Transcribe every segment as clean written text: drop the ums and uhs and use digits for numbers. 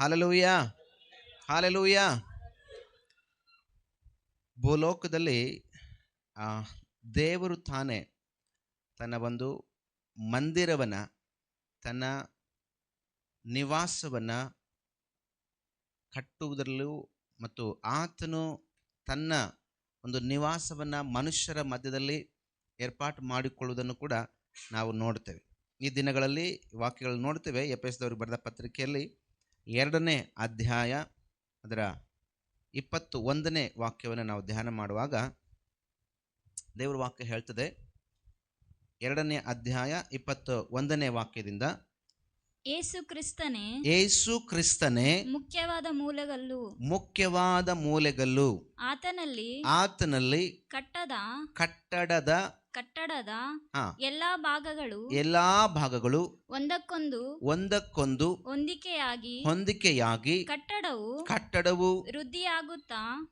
Hallelujah, hallelujah. ಭೂಲೋಕದಲ್ಲಿ ದೇವರು ತಾನೇ ತನ್ನ ಒಂದು ಮಂದಿರವನ್ನ, ತನ್ನ ನಿವಾಸವನ್ನ ಕಟ್ಟುವುದರಲ್ಲೂ ಮತ್ತು ಆತನು ತನ್ನ ಒಂದು ನಿವಾಸವನ್ನ ಮನುಷ್ಯರ ಮಧ್ಯದಲ್ಲಿ ಏರ್ಪಾಟು ಮಾಡಿಕೊಳ್ಳುವುದನ್ನು ಕೂಡ ನಾವು ನೋಡ್ತೇವೆ. ಈ ದಿನಗಳಲ್ಲಿ ವಾಕ್ಯಗಳು ನೋಡ್ತೇವೆ. ಎಫೆಸದವರಿಗೆ ಬರೆದ ಪತ್ರಿಕೆಯಲ್ಲಿ 2ನೇ ಅಧ್ಯಾಯ ಅದರ 21ನೇ ವಾಕ್ಯವನ್ನು ನಾವು ಧ್ಯಾನ ಮಾಡುವಾಗ ದೇವರ ವಾಕ್ಯ ಹೇಳ್ತದೆ. 2ನೇ ಅಧ್ಯಾಯ 21ನೇ ವಾಕ್ಯದಿಂದ, ಯೇಸು ಕ್ರಿಸ್ತನೇ ಮುಖ್ಯವಾದ ಮೂಲೆಗಲ್ಲು, ಆತನಲ್ಲಿ ಕಟ್ಟಡದ ಎಲ್ಲಾ ಭಾಗಗಳು ಒಂದಕ್ಕೊಂದು ಹೊಂದಿಕೆಯಾಗಿ ಕಟ್ಟಡವು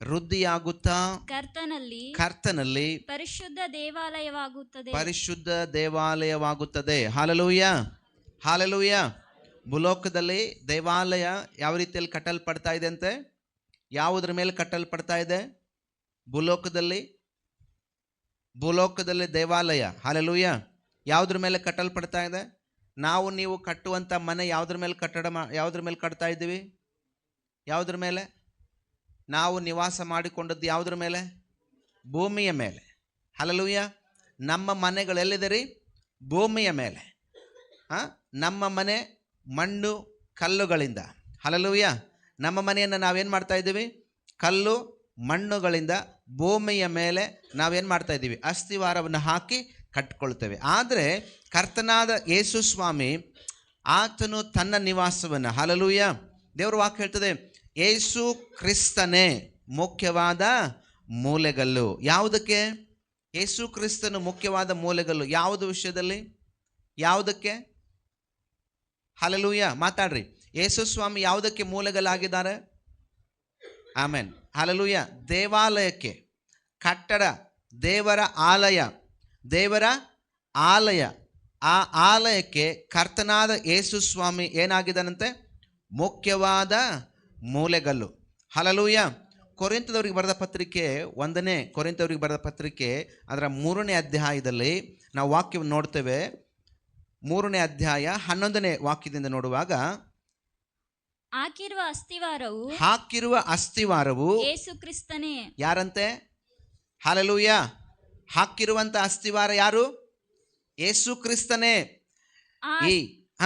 ವೃದ್ಧಿಯಾಗುತ್ತಾ ಕರ್ತನಲ್ಲಿ ಪರಿಶುದ್ಧ ದೇವಾಲಯವಾಗುತ್ತದೆ. Hallelujah, hallelujah. ಭೂಲೋಕದಲ್ಲಿ ದೇವಾಲಯ ಯಾವ ರೀತಿಯಲ್ಲಿ ಕಟ್ಟಲ್ಪಡ್ತಾ ಇದೆ ಅಂತೆ? ಯಾವುದ್ರ ಮೇಲೆ ಕಟ್ಟಲ್ಪಡ್ತಾ ಇದೆ? ಭೂಲೋಕದಲ್ಲಿ ದೇವಾಲಯ, ಹಲ್ಲೆಲೂಯ, ಯಾವುದ್ರ ಮೇಲೆ ಕಟ್ಟಲ್ಪಡ್ತಾ ಇದೆ? ನಾವು ನೀವು ಕಟ್ಟುವಂಥ ಮನೆ ಯಾವುದ್ರ ಮೇಲೆ ಯಾವುದ್ರ ಮೇಲೆ ಕಟ್ತಾ ಇದ್ದೀವಿ? ಯಾವುದ್ರ ಮೇಲೆ? ನಾವು ನಿವಾಸ ಮಾಡಿಕೊಂಡದ್ದು ಯಾವುದ್ರ ಮೇಲೆ? ಭೂಮಿಯ ಮೇಲೆ. ಹಲ್ಲೆಲೂಯ. ನಮ್ಮ ಮನೆಗಳೆಲ್ಲಿದೆ ರೀ? ಭೂಮಿಯ ಮೇಲೆ. ನಮ್ಮ ಮನೆ ಮಣ್ಣು ಕಲ್ಲುಗಳಿಂದ. ಹಲ್ಲೆಲೂಯ. ನಮ್ಮ ಮನೆಯನ್ನು ನಾವೇನು ಮಾಡ್ತಾ ಇದ್ದೀವಿ? ಕಲ್ಲು ಮಣ್ಣುಗಳಿಂದ ಭೂಮಿಯ ಮೇಲೆ ನಾವೇನು ಮಾಡ್ತಾ ಇದ್ದೀವಿ? ಅಸ್ಥಿವಾರವನ್ನು ಹಾಕಿ ಕಟ್ಕೊಳ್ತೇವೆ. ಆದರೆ ಕರ್ತನಾದ ಯೇಸು ಸ್ವಾಮಿ ಆತನು ತನ್ನ ನಿವಾಸವನ್ನು, ಹಲ್ಲೆಲೂಯ, ದೇವರ ವಾಕ್ಯ ಹೇಳ್ತದೆ, ಯೇಸು ಕ್ರಿಸ್ತನೇ ಮುಖ್ಯವಾದ ಮೂಲೆಗಲ್ಲು. ಯಾವುದಕ್ಕೆ? ಯೇಸು ಕ್ರಿಸ್ತನು ಮುಖ್ಯವಾದ ಮೂಲೆಗಲ್ಲು. ಯಾವುದು ವಿಷಯದಲ್ಲಿ? ಯಾವುದಕ್ಕೆ? ಹಲ್ಲೆಲೂಯ, ಮಾತಾಡ್ರಿ. ಯೇಸು ಸ್ವಾಮಿ ಯಾವುದಕ್ಕೆ ಮೂಲೆಗಲ್ಲಾಗಿದ್ದಾರೆ? Amen, hallelujah. ದೇವಾಲಯಕ್ಕೆ, ಕಟ್ಟಡ, ದೇವರ ಆಲಯ, ಆ ಆಲಯಕ್ಕೆ ಕರ್ತನಾದ ಯೇಸು ಸ್ವಾಮಿ ಏನಾಗಿದ್ದಾನಂತೆ? ಮುಖ್ಯವಾದ ಮೂಲೆಗಲ್ಲು. ಹಲ್ಲೆಲೂಯ. ಕೊರಿಂಥದವರಿಗೆ ಬರೆದ ಪತ್ರಿಕೆ, 1ನೇ ಕೊರಿಂಥದವರಿಗೆ ಬರೆದ ಪತ್ರಿಕೆ ಅದರ 3ನೇ ಅಧ್ಯಾಯದಲ್ಲಿ ನಾವು ವಾಕ್ಯವನ್ನು ನೋಡ್ತೇವೆ. 3ನೇ ಅಧ್ಯಾಯ 11ನೇ ವಾಕ್ಯದಿಂದ ನೋಡುವಾಗ, ಹಾಕಿರುವ ಅಸ್ಥಿವಾರವು ಯೇಸು ಕ್ರಿಸ್ತನೇ. ಯಾರಂತೆ? ಹಲ್ಲೆಲೂಯ. ಹಾಕಿರುವಂತ ಅಸ್ಥಿವಾರ ಯಾರು? ಯೇಸು ಕ್ರಿಸ್ತನೇ. ಆ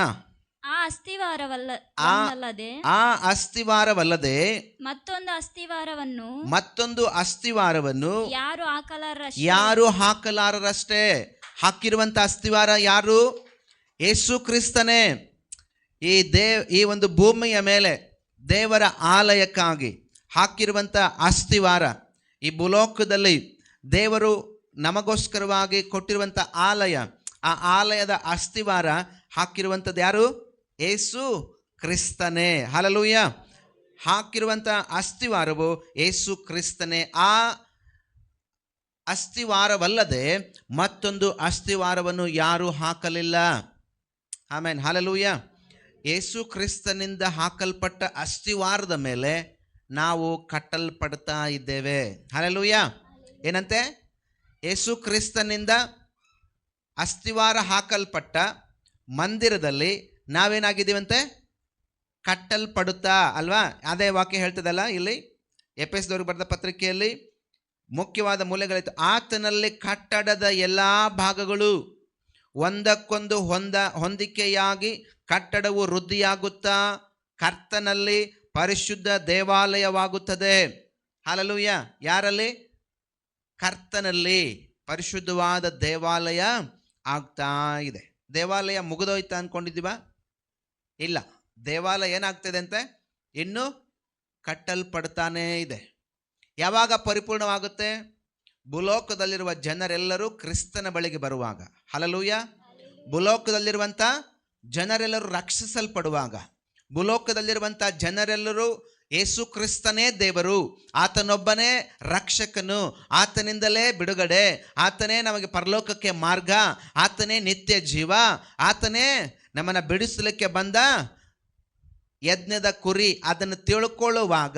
ಅಸ್ಥಿವಾರವಲ್ಲದೆ ಮತ್ತೊಂದು ಅಸ್ಥಿವಾರವನ್ನು ಯಾರು ಹಾಕಲಾರರಷ್ಟೇ. ಹಾಕಿರುವಂತ ಅಸ್ಥಿವಾರ ಯಾರು? ಯೇಸು ಕ್ರಿಸ್ತನೇ. ಈ ಒಂದು ಭೂಮಿಯ ಮೇಲೆ ದೇವರ ಆಲಯಕ್ಕಾಗಿ ಹಾಕಿರುವಂಥ ಅಸ್ಥಿವಾರ, ಈ ಭೂಲೋಕದಲ್ಲಿ ದೇವರು ನಮಗೋಸ್ಕರವಾಗಿ ಕೊಟ್ಟಿರುವಂಥ ಆಲಯ, ಆ ಆಲಯದ ಅಸ್ಥಿವಾರ ಹಾಕಿರುವಂಥದ್ದು ಯಾರು? ಯೇಸು ಕ್ರಿಸ್ತನೇ. ಹಲ್ಲೆಲೂಯ. ಹಾಕಿರುವಂಥ ಅಸ್ಥಿವಾರವು ಯೇಸು ಕ್ರಿಸ್ತನೇ. ಆ ಅಸ್ಥಿವಾರವಲ್ಲದೆ ಮತ್ತೊಂದು ಅಸ್ಥಿವಾರವನ್ನು ಯಾರೂ ಹಾಕಲಿಲ್ಲ. Amen, hallelujah. ಯೇಸು ಕ್ರಿಸ್ತನಿಂದ ಹಾಕಲ್ಪಟ್ಟ ಅಸ್ಥಿವಾರದ ಮೇಲೆ ನಾವು ಕಟ್ಟಲ್ಪಡ್ತಾ ಇದ್ದೇವೆ. ಹಲ್ಲೆಲೂಯ. ಏನಂತೆ? ಯೇಸು ಕ್ರಿಸ್ತನಿಂದ ಅಸ್ಥಿವಾರ ಹಾಕಲ್ಪಟ್ಟ ಮಂದಿರದಲ್ಲಿ ನಾವೇನಾಗಿದ್ದೀವಂತೆ? ಕಟ್ಟಲ್ಪಡುತ್ತಾ ಅಲ್ವಾ? ಅದೇ ವಾಕ್ಯ ಹೇಳ್ತದಲ್ಲ ಇಲ್ಲಿ ಎಫೆಸದವರಿಗೆ ಬರೆದ ಪತ್ರಿಕೆಯಲ್ಲಿ, ಮುಖ್ಯವಾದ ಮೂಲೆಗಳಿತ್ತು. ಆತನಲ್ಲಿ ಕಟ್ಟಡದ ಎಲ್ಲ ಭಾಗಗಳು ಒಂದಕ್ಕೊಂದು ಹೊಂದಿಕೆಯಾಗಿ ಕಟ್ಟಡವು ವೃದ್ಧಿಯಾಗುತ್ತಾ ಕರ್ತನಲ್ಲಿ ಪರಿಶುದ್ಧ ದೇವಾಲಯವಾಗುತ್ತದೆ. ಹಲ್ಲೆಲೂಯ. ಯಾರಲ್ಲಿ? ಕರ್ತನಲ್ಲಿ ಪರಿಶುದ್ಧವಾದ ದೇವಾಲಯ ಆಗ್ತಾ ಇದೆ. ದೇವಾಲಯ ಮುಗಿದೋಯ್ತಾ ಅನ್ಕೊಂಡಿದ್ದೀವ? ಇಲ್ಲ, ದೇವಾಲಯ ಏನಾಗ್ತದೆ ಅಂತೆ? ಇನ್ನು ಕಟ್ಟಲ್ಪಡ್ತಾನೇ ಇದೆ. ಯಾವಾಗ ಪರಿಪೂರ್ಣವಾಗುತ್ತೆ? ಭೂಲೋಕದಲ್ಲಿರುವ ಜನರೆಲ್ಲರೂ ಕ್ರಿಸ್ತನ ಬಳಿಗೆ ಬರುವಾಗ. ಹಲ್ಲೆಲೂಯ. ಭೂಲೋಕದಲ್ಲಿರುವಂಥ ಜನರೆಲ್ಲರೂ ರಕ್ಷಿಸಲ್ಪಡುವಾಗ, ಭೂಲೋಕದಲ್ಲಿರುವಂಥ ಜನರೆಲ್ಲರೂ ಯೇಸು ಕ್ರಿಸ್ತನೇ ದೇವರು, ಆತನೊಬ್ಬನೇ ರಕ್ಷಕನು, ಆತನಿಂದಲೇ ಬಿಡುಗಡೆ, ಆತನೇ ನಮಗೆ ಪರಲೋಕಕ್ಕೆ ಮಾರ್ಗ, ಆತನೇ ನಿತ್ಯ ಜೀವ, ಆತನೇ ನಮ್ಮನ್ನು ಬಿಡಿಸಲಿಕ್ಕೆ ಬಂದ ಯಜ್ಞದ ಕುರಿ ಅದನ್ನು ತಿಳ್ಕೊಳ್ಳುವಾಗ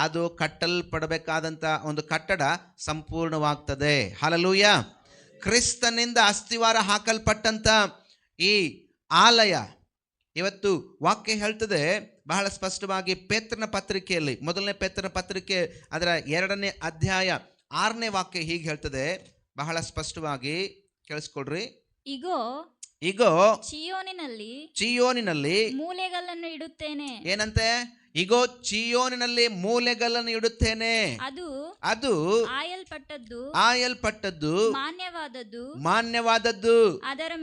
ಅದು ಕಟ್ಟಲ್ಪಡಬೇಕಾದಂಥ ಒಂದು ಕಟ್ಟಡ ಸಂಪೂರ್ಣವಾಗ್ತದೆ. ಹಲ್ಲೆಲೂಯಾ. ಕ್ರಿಸ್ತನಿಂದ ಅಸ್ತಿವಾರ ಹಾಕಲ್ಪಟ್ಟಂಥ ಈ ಆಲಯ ಇವತ್ತು ವಾಕ್ಯ ಹೇಳ್ತದೆ ಬಹಳ ಸ್ಪಷ್ಟವಾಗಿ. ಪೇತ್ರನ ಪತ್ರಿಕೆಯಲ್ಲಿ, ಮೊದಲನೇ ಪೇತ್ರನ ಪತ್ರಿಕೆ ಅದರ 2ನೇ ಅಧ್ಯಾಯ 6ನೇ ವಾಕ್ಯ ಹೀಗೆ ಹೇಳ್ತದೆ, ಬಹಳ ಸ್ಪಷ್ಟವಾಗಿ ಕೇಳಿಸ್ಕೊಡ್ರಿ. ಇಗೋ ಚೀಯೋನಿನಲ್ಲಿ ಮೂಲೆಗಲ್ಲನ್ನು ಇಡುತ್ತೇನೆ. ಏನಂತೆ? ಇಗೋ ಚೀಯೋನಿನಲ್ಲಿ ಮೂಲೆಗಲ್ಲನ್ನು ಇಡುತ್ತೇನೆ. ಅದು ಆಯಲ್ಪಟ್ಟದ್ದು ಮಾನ್ಯವಾದದ್ದು. ಅದರ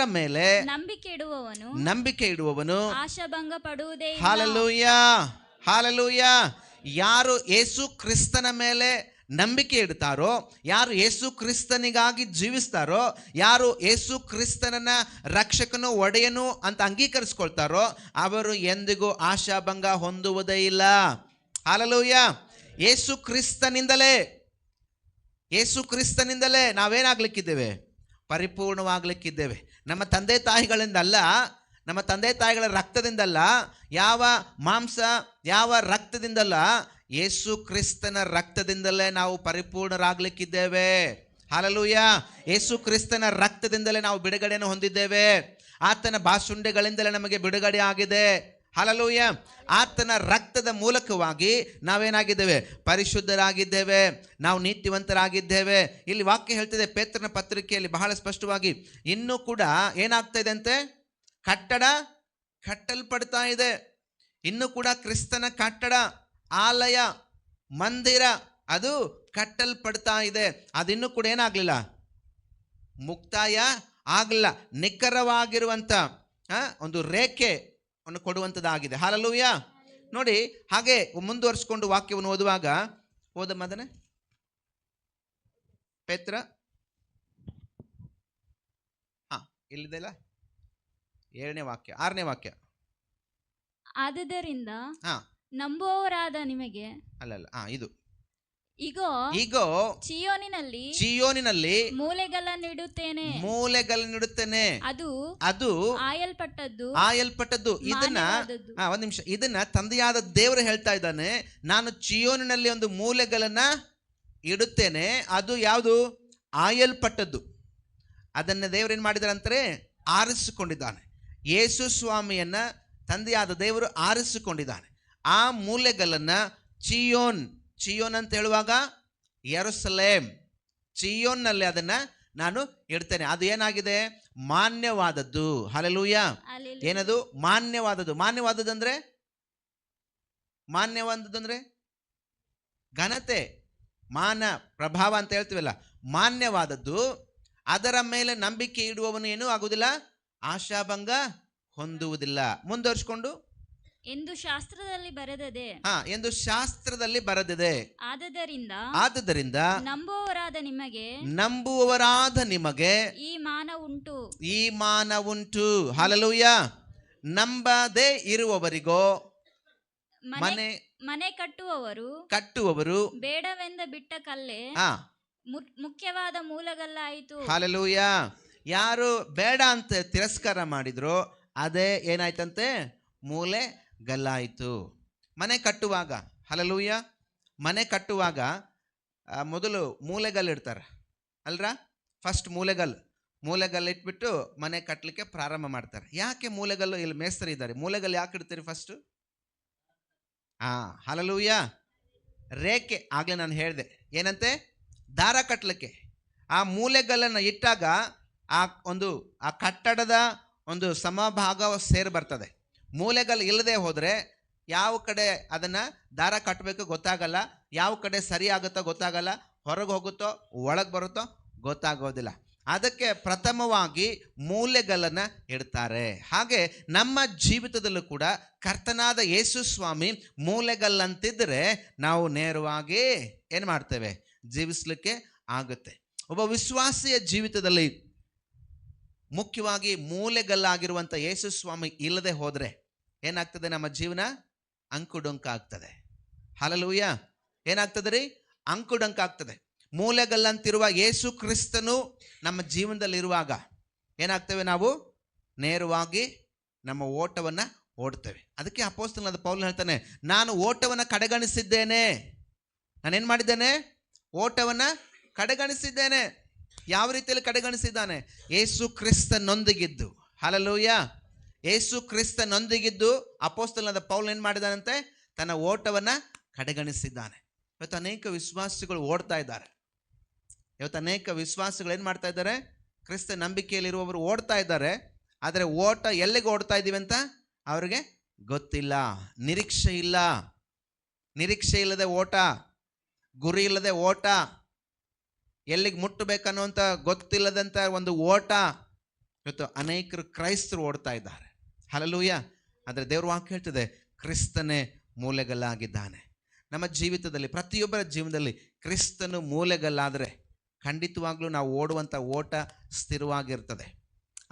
ಮೇಲೆ ನಂಬಿಕೆ ಇಡುವವನು ಆಶಾಭಂಗ ಪಡುವುದೇ. Hallelujah, hallelujah. ಯಾರು ಯೇಸು ಕ್ರಿಸ್ತನ ಮೇಲೆ ನಂಬಿಕೆ ಇಡ್ತಾರೋ, ಯಾರು ಯೇಸು ಕ್ರಿಸ್ತನಿಗಾಗಿ ಜೀವಿಸ್ತಾರೋ, ಯಾರು ಯೇಸು ಕ್ರಿಸ್ತನನ್ನ ರಕ್ಷಕನು ಒಡೆಯನು ಅಂತ ಅಂಗೀಕರಿಸ್ಕೊಳ್ತಾರೋ ಅವರು ಎಂದಿಗೂ ಆಶಾಭಂಗ ಹೊಂದುವುದೇ ಇಲ್ಲ. ಹಲ್ಲೆಲೂಯಾ. ಯೇಸು ಕ್ರಿಸ್ತನಿಂದಲೇ ನಾವೇನಾಗ್ಲಿಕ್ಕಿದ್ದೇವೆ? ಪರಿಪೂರ್ಣವಾಗ್ಲಿಕ್ಕಿದ್ದೇವೆ. ನಮ್ಮ ತಂದೆ ತಾಯಿಗಳಿಂದಲ್ಲ, ನಮ್ಮ ತಂದೆ ತಾಯಿಗಳ ರಕ್ತದಿಂದಲ್ಲ, ಯಾವ ಮಾಂಸ ಯಾವ ರಕ್ತದಿಂದಲ್ಲ, ಯೇಸು ಕ್ರಿಸ್ತನ ರಕ್ತದಿಂದಲೇ ನಾವು ಪರಿಪೂರ್ಣರಾಗ್ಲಿಕ್ಕಿದ್ದೇವೆ. ಹಲ್ಲೆಲೂಯಾ. ಯೇಸು ಕ್ರಿಸ್ತನ ರಕ್ತದಿಂದಲೇ ನಾವು ಬಿಡುಗಡೆಯನ್ನು ಹೊಂದಿದ್ದೇವೆ. ಆತನ ಬಾಸುಂಡೆಗಳಿಂದಲೇ ನಮಗೆ ಬಿಡುಗಡೆ ಆಗಿದೆ. ಹಲ್ಲೆಲೂಯಾ. ಆತನ ರಕ್ತದ ಮೂಲಕವಾಗಿ ನಾವೇನಾಗಿದ್ದೇವೆ? ಪರಿಶುದ್ಧರಾಗಿದ್ದೇವೆ, ನಾವು ನೀತಿವಂತರಾಗಿದ್ದೇವೆ. ಇಲ್ಲಿ ವಾಕ್ಯ ಹೇಳ್ತಿದೆ ಪೇತ್ರನ ಪತ್ರಿಕೆಯಲ್ಲಿ ಬಹಳ ಸ್ಪಷ್ಟವಾಗಿ, ಇನ್ನೂ ಕೂಡ ಏನಾಗ್ತಾ ಇದೆ ಅಂತೆ? ಕಟ್ಟಡ ಕಟ್ಟಲ್ಪಡ್ತಾ ಇದೆ. ಇನ್ನೂ ಕೂಡ ಕ್ರಿಸ್ತನ ಕಟ್ಟಡ, ಆಲಯ, ಮಂದಿರ ಅದು ಕಟ್ಟಲ್ಪಡ್ತಾ ಇದೆ. ಅದಿನ್ನೂ ಕೂಡ ಏನಾಗಲಿಲ್ಲ, ಮುಕ್ತಾಯ ಆಗಲಿಲ್ಲ. ನಿಖರವಾಗಿರುವಂಥ ಒಂದು ರೇಖೆ ಅನ್ನು ಕೊಡುವಂಥದ್ದಾಗಿದೆ. ಹಲ್ಲೆಲೂಯಾ. ನೋಡಿ, ಹಾಗೆ ಮುಂದುವರಿಸಿಕೊಂಡು ವಾಕ್ಯವನ್ನು ಓದುವಾಗ, ಓದಮ್ಮದನೆ ಪೇತ್ರ, ಇಲ್ಲಿದೆಲ್ಲ 7ನೇ ವಾಕ್ಯ 6ನೇ ವಾಕ್ಯ. ಆದುದರಿಂದ ನಂಬುವವರಾದ ನಿಮಗೆ ಇದು ಇಗೋ ಚೀಯೋನಿನಲ್ಲಿ ಮೂಲೆಗಲ್ಲನ್ನು ಇಡುತ್ತೇನೆ. ಅದು ಆಯಲ್ಪಟ್ಟದ್ದು. ಇದನ್ನ ಒಂದ್ ನಿಮಿಷ, ಇದನ್ನ ತಂದೆಯಾದ ದೇವರು ಹೇಳ್ತಾ ಇದ್ದಾನೆ. ನಾನು ಚೀಯೋನಿನಲ್ಲಿ ಒಂದು ಮೂಲೆಗಲ್ಲನ್ನ ಇಡುತ್ತೇನೆ. ಅದು ಯಾವುದು? ಆಯಲ್ಪಟ್ಟದ್ದು. ಅದನ್ನ ದೇವರು ಏನ್ ಮಾಡಿದಾರಂತಾರೆ? ಆರಿಸಿಕೊಂಡಿದ್ದಾನೆ. ಯೇಸು ಸ್ವಾಮಿಯನ್ನ ತಂದೆಯಾದ ದೇವರು ಆರಿಸಿಕೊಂಡಿದ್ದಾನೆ. ಆ ಮೂಲೆಗಲ್ಲನ್ನ ಚಿಯೋನ್ ಅಂತ ಹೇಳುವಾಗ ಯೆರೂಸಲೇಮ್, ಚಿಯೋನ್ನಲ್ಲಿ ಅದನ್ನ ನಾನು ಇಡ್ತೇನೆ. ಅದು ಏನಾಗಿದೆ? ಮಾನ್ಯವಾದದ್ದು. ಹಲ್ಲೆಲೂಯಾ. ಏನದು? ಮಾನ್ಯವಾದದ್ದು ಅಂದ್ರೆ ಘನತೆ, ಮಾನ, ಪ್ರಭಾವ ಅಂತ ಹೇಳ್ತೀವಲ್ಲ, ಮಾನ್ಯವಾದದ್ದು. ಅದರ ಮೇಲೆ ನಂಬಿಕೆ ಇಡುವವನು ಏನೂ ಆಗುವುದಿಲ್ಲ, ಆಶಾಭಂಗ ಹೊಂದುವುದಿಲ್ಲ. ಮುಂದುವರಿಸಿಕೊಂಡು, ಎಂದು ಶಾಸ್ತ್ರದಲ್ಲಿ ಬರೆದಿದೆ. ಆದದರಿಂದ ನಂಬುವವರಾದ ನಿಮಗೆ ಈ ಮಾನ ಉಂಟು. ಹಲ್ಲೆಲೂಯಾ. ನಂಬದೇ ಇರುವವರಿಗೋ ಮನೆ ಕಟ್ಟುವವರು ಬೇಡವೆಂದ ಬಿಟ್ಟ ಕಲ್ಲೇ ಮುಖ್ಯವಾದ ಮೂಲಗಲ್ಲಾಯಿತು. ಹಲ್ಲೆಲೂಯಾ. ಯಾರು ಬೇಡ ಅಂತ ತಿರಸ್ಕಾರ ಮಾಡಿದ್ರು ಅದೇ ಏನಾಯ್ತಂತೆ? ಮೂಲೆ ಗಲ್ಲಾಯಿತು. ಮನೆ ಕಟ್ಟುವಾಗ, ಹಲ್ಲೆಲೂಯಾ, ಮನೆ ಕಟ್ಟುವಾಗ ಮೊದಲು ಮೂಲೆಗಲ್ಲು ಇಡ್ತಾರೆ ಅಲ್ರ? ಫಸ್ಟ್ ಮೂಲೆಗಲ್ಲು ಇಟ್ಬಿಟ್ಟು ಮನೆ ಕಟ್ಟಲಿಕ್ಕೆ ಪ್ರಾರಂಭ ಮಾಡ್ತಾರೆ. ಯಾಕೆ ಮೂಲೆಗಲ್ಲು? ಇಲ್ಲಿ ಮೇಸ್ತ್ರಿ ಇದ್ದಾರೆ. ಮೂಲೆಗಲ್ಲು ಯಾಕೆ ಇಡ್ತೀರಿ ಫಸ್ಟ್? ಹಲ್ಲೆಲೂಯಾ. ರೇಖೆ, ಆಗಲೇ ನಾನು ಹೇಳಿದೆ ಏನಂತೆ? ದಾರ ಕಟ್ಟಲಿಕ್ಕೆ ಆ ಮೂಲೆಗಲ್ಲನ್ನು ಇಟ್ಟಾಗ ಆ ಕಟ್ಟಡದ ಒಂದು ಸಮಭಾಗ ಸೇರಿ ಬರ್ತದೆ. ಮೂಲೆಗಲ್ಲು ಇಲ್ಲದೆ ಹೋದರೆ ಯಾವ ಕಡೆ ಅದನ್ನು ದಾರ ಕಟ್ಟಬೇಕು ಗೊತ್ತಾಗಲ್ಲ, ಯಾವ ಕಡೆ ಸರಿ ಆಗುತ್ತೋ ಗೊತ್ತಾಗಲ್ಲ, ಹೊರಗೆ ಹೋಗುತ್ತೋ ಒಳಗೆ ಬರುತ್ತೋ ಗೊತ್ತಾಗೋದಿಲ್ಲ. ಅದಕ್ಕೆ ಪ್ರಥಮವಾಗಿ ಮೂಲೆಗಲ್ಲನ್ನು ಇಡ್ತಾರೆ. ಹಾಗೆ ನಮ್ಮ ಜೀವಿತದಲ್ಲೂ ಕೂಡ ಕರ್ತನಾದ ಯೇಸು ಸ್ವಾಮಿ ಮೂಲೆಗಲ್ಲಂತಿದ್ದರೆ ನಾವು ನೇರವಾಗಿ ಏನು ಮಾಡ್ತೇವೆ? ಜೀವಿಸಲಿಕ್ಕೆ ಆಗುತ್ತೆ. ಒಬ್ಬ ವಿಶ್ವಾಸಿಯ ಜೀವಿತದಲ್ಲಿ ಮುಖ್ಯವಾಗಿ ಮೂಲೆಗಲ್ಲಾಗಿರುವಂಥ ಯೇಸು ಸ್ವಾಮಿ ಇಲ್ಲದೆ ಹೋದರೆ ಏನಾಗ್ತದೆ? ನಮ್ಮ ಜೀವನ ಅಂಕುಡೊಂಕ ಆಗ್ತದೆ. ಹಲ್ಲೆಲೂಯಾ. ಏನಾಗ್ತದೆ ರೀ? ಅಂಕುಡೊಂಕ ಆಗ್ತದೆ. ಮೂಲೆಗಲ್ಲಂತಿರುವ ಯೇಸು ಕ್ರಿಸ್ತನು ನಮ್ಮ ಜೀವನದಲ್ಲಿರುವಾಗ ಏನಾಗ್ತೇವೆ? ನಾವು ನೇರವಾಗಿ ನಮ್ಮ ಓಟವನ್ನು ಓಡ್ತೇವೆ. ಅದಕ್ಕೆ ಅಪೊಸ್ತಲನಾದ ಪೌಲನು ಹೇಳ್ತಾನೆ, ನಾನು ಓಟವನ್ನು ಕಡೆಗಣಿಸಿದ್ದೇನೆ. ನಾನೇನು ಮಾಡಿದ್ದೇನೆ? ಓಟವನ್ನು ಕಡೆಗಣಿಸಿದ್ದೇನೆ. ಯಾವ ರೀತಿಯಲ್ಲಿ ಕಡೆಗಣಿಸಿದ್ದಾನೆ? ಯೇಸು ಕ್ರಿಸ್ತನೊಂದಿಗಿದ್ದು. ಹಲ್ಲೆಲೂಯಾ. ಯೇಸು ಕ್ರಿಸ್ತನೊಂದಿಗಿದ್ದು ಅಪೊಸ್ತಲನಾದ ಪೌಲನು ಏನು ಮಾಡಿದಾನಂತೆ? ತನ್ನ ಓಟವನ್ನು ಕಡೆಗಣಿಸಿದ್ದಾನೆ. ಇವತ್ತು ಅನೇಕ ವಿಶ್ವಾಸಿಗಳು ಓಡ್ತಾ ಇದ್ದಾರೆ. ಇವತ್ತು ಅನೇಕ ವಿಶ್ವಾಸಿಗಳು ಏನು ಮಾಡ್ತಾ ಇದ್ದಾರೆ? ಕ್ರಿಸ್ತ ನಂಬಿಕೆಯಲ್ಲಿರುವವರು ಓಡ್ತಾ ಇದ್ದಾರೆ. ಆದರೆ ಓಟ ಎಲ್ಲಿಗೆ ಓಡ್ತಾ ಇದ್ದೀವಿ ಅಂತ ಅವ್ರಿಗೆ ಗೊತ್ತಿಲ್ಲ. ನಿರೀಕ್ಷೆ ಇಲ್ಲ. ನಿರೀಕ್ಷೆ ಇಲ್ಲದೆ ಓಟ, ಗುರಿ ಇಲ್ಲದೆ ಓಟ, ಎಲ್ಲಿಗೆ ಮುಟ್ಟಬೇಕನ್ನುವಂಥ ಗೊತ್ತಿಲ್ಲದಂಥ ಒಂದು ಓಟ ಇವತ್ತು ಅನೇಕರು ಕ್ರೈಸ್ತರು ಓಡ್ತಾ ಇದ್ದಾರೆ. ಹಲ್ಲೆಲೂಯಾ. ಆದರೆ ದೇವ್ರ ವಾಕ್ಯ ಹೇಳ್ತದೆ, ಕ್ರಿಸ್ತನೇ ಮೂಲೆಗಲ್ಲಾಗಿದ್ದಾನೆ. ನಮ್ಮ ಜೀವಿತದಲ್ಲಿ, ಪ್ರತಿಯೊಬ್ಬರ ಜೀವನದಲ್ಲಿ ಕ್ರಿಸ್ತನು ಮೂಲೆಗಲ್ಲಾದರೆ ಖಂಡಿತವಾಗ್ಲೂ ನಾವು ಓಡುವಂಥ ಓಟ ಸ್ಥಿರವಾಗಿರ್ತದೆ.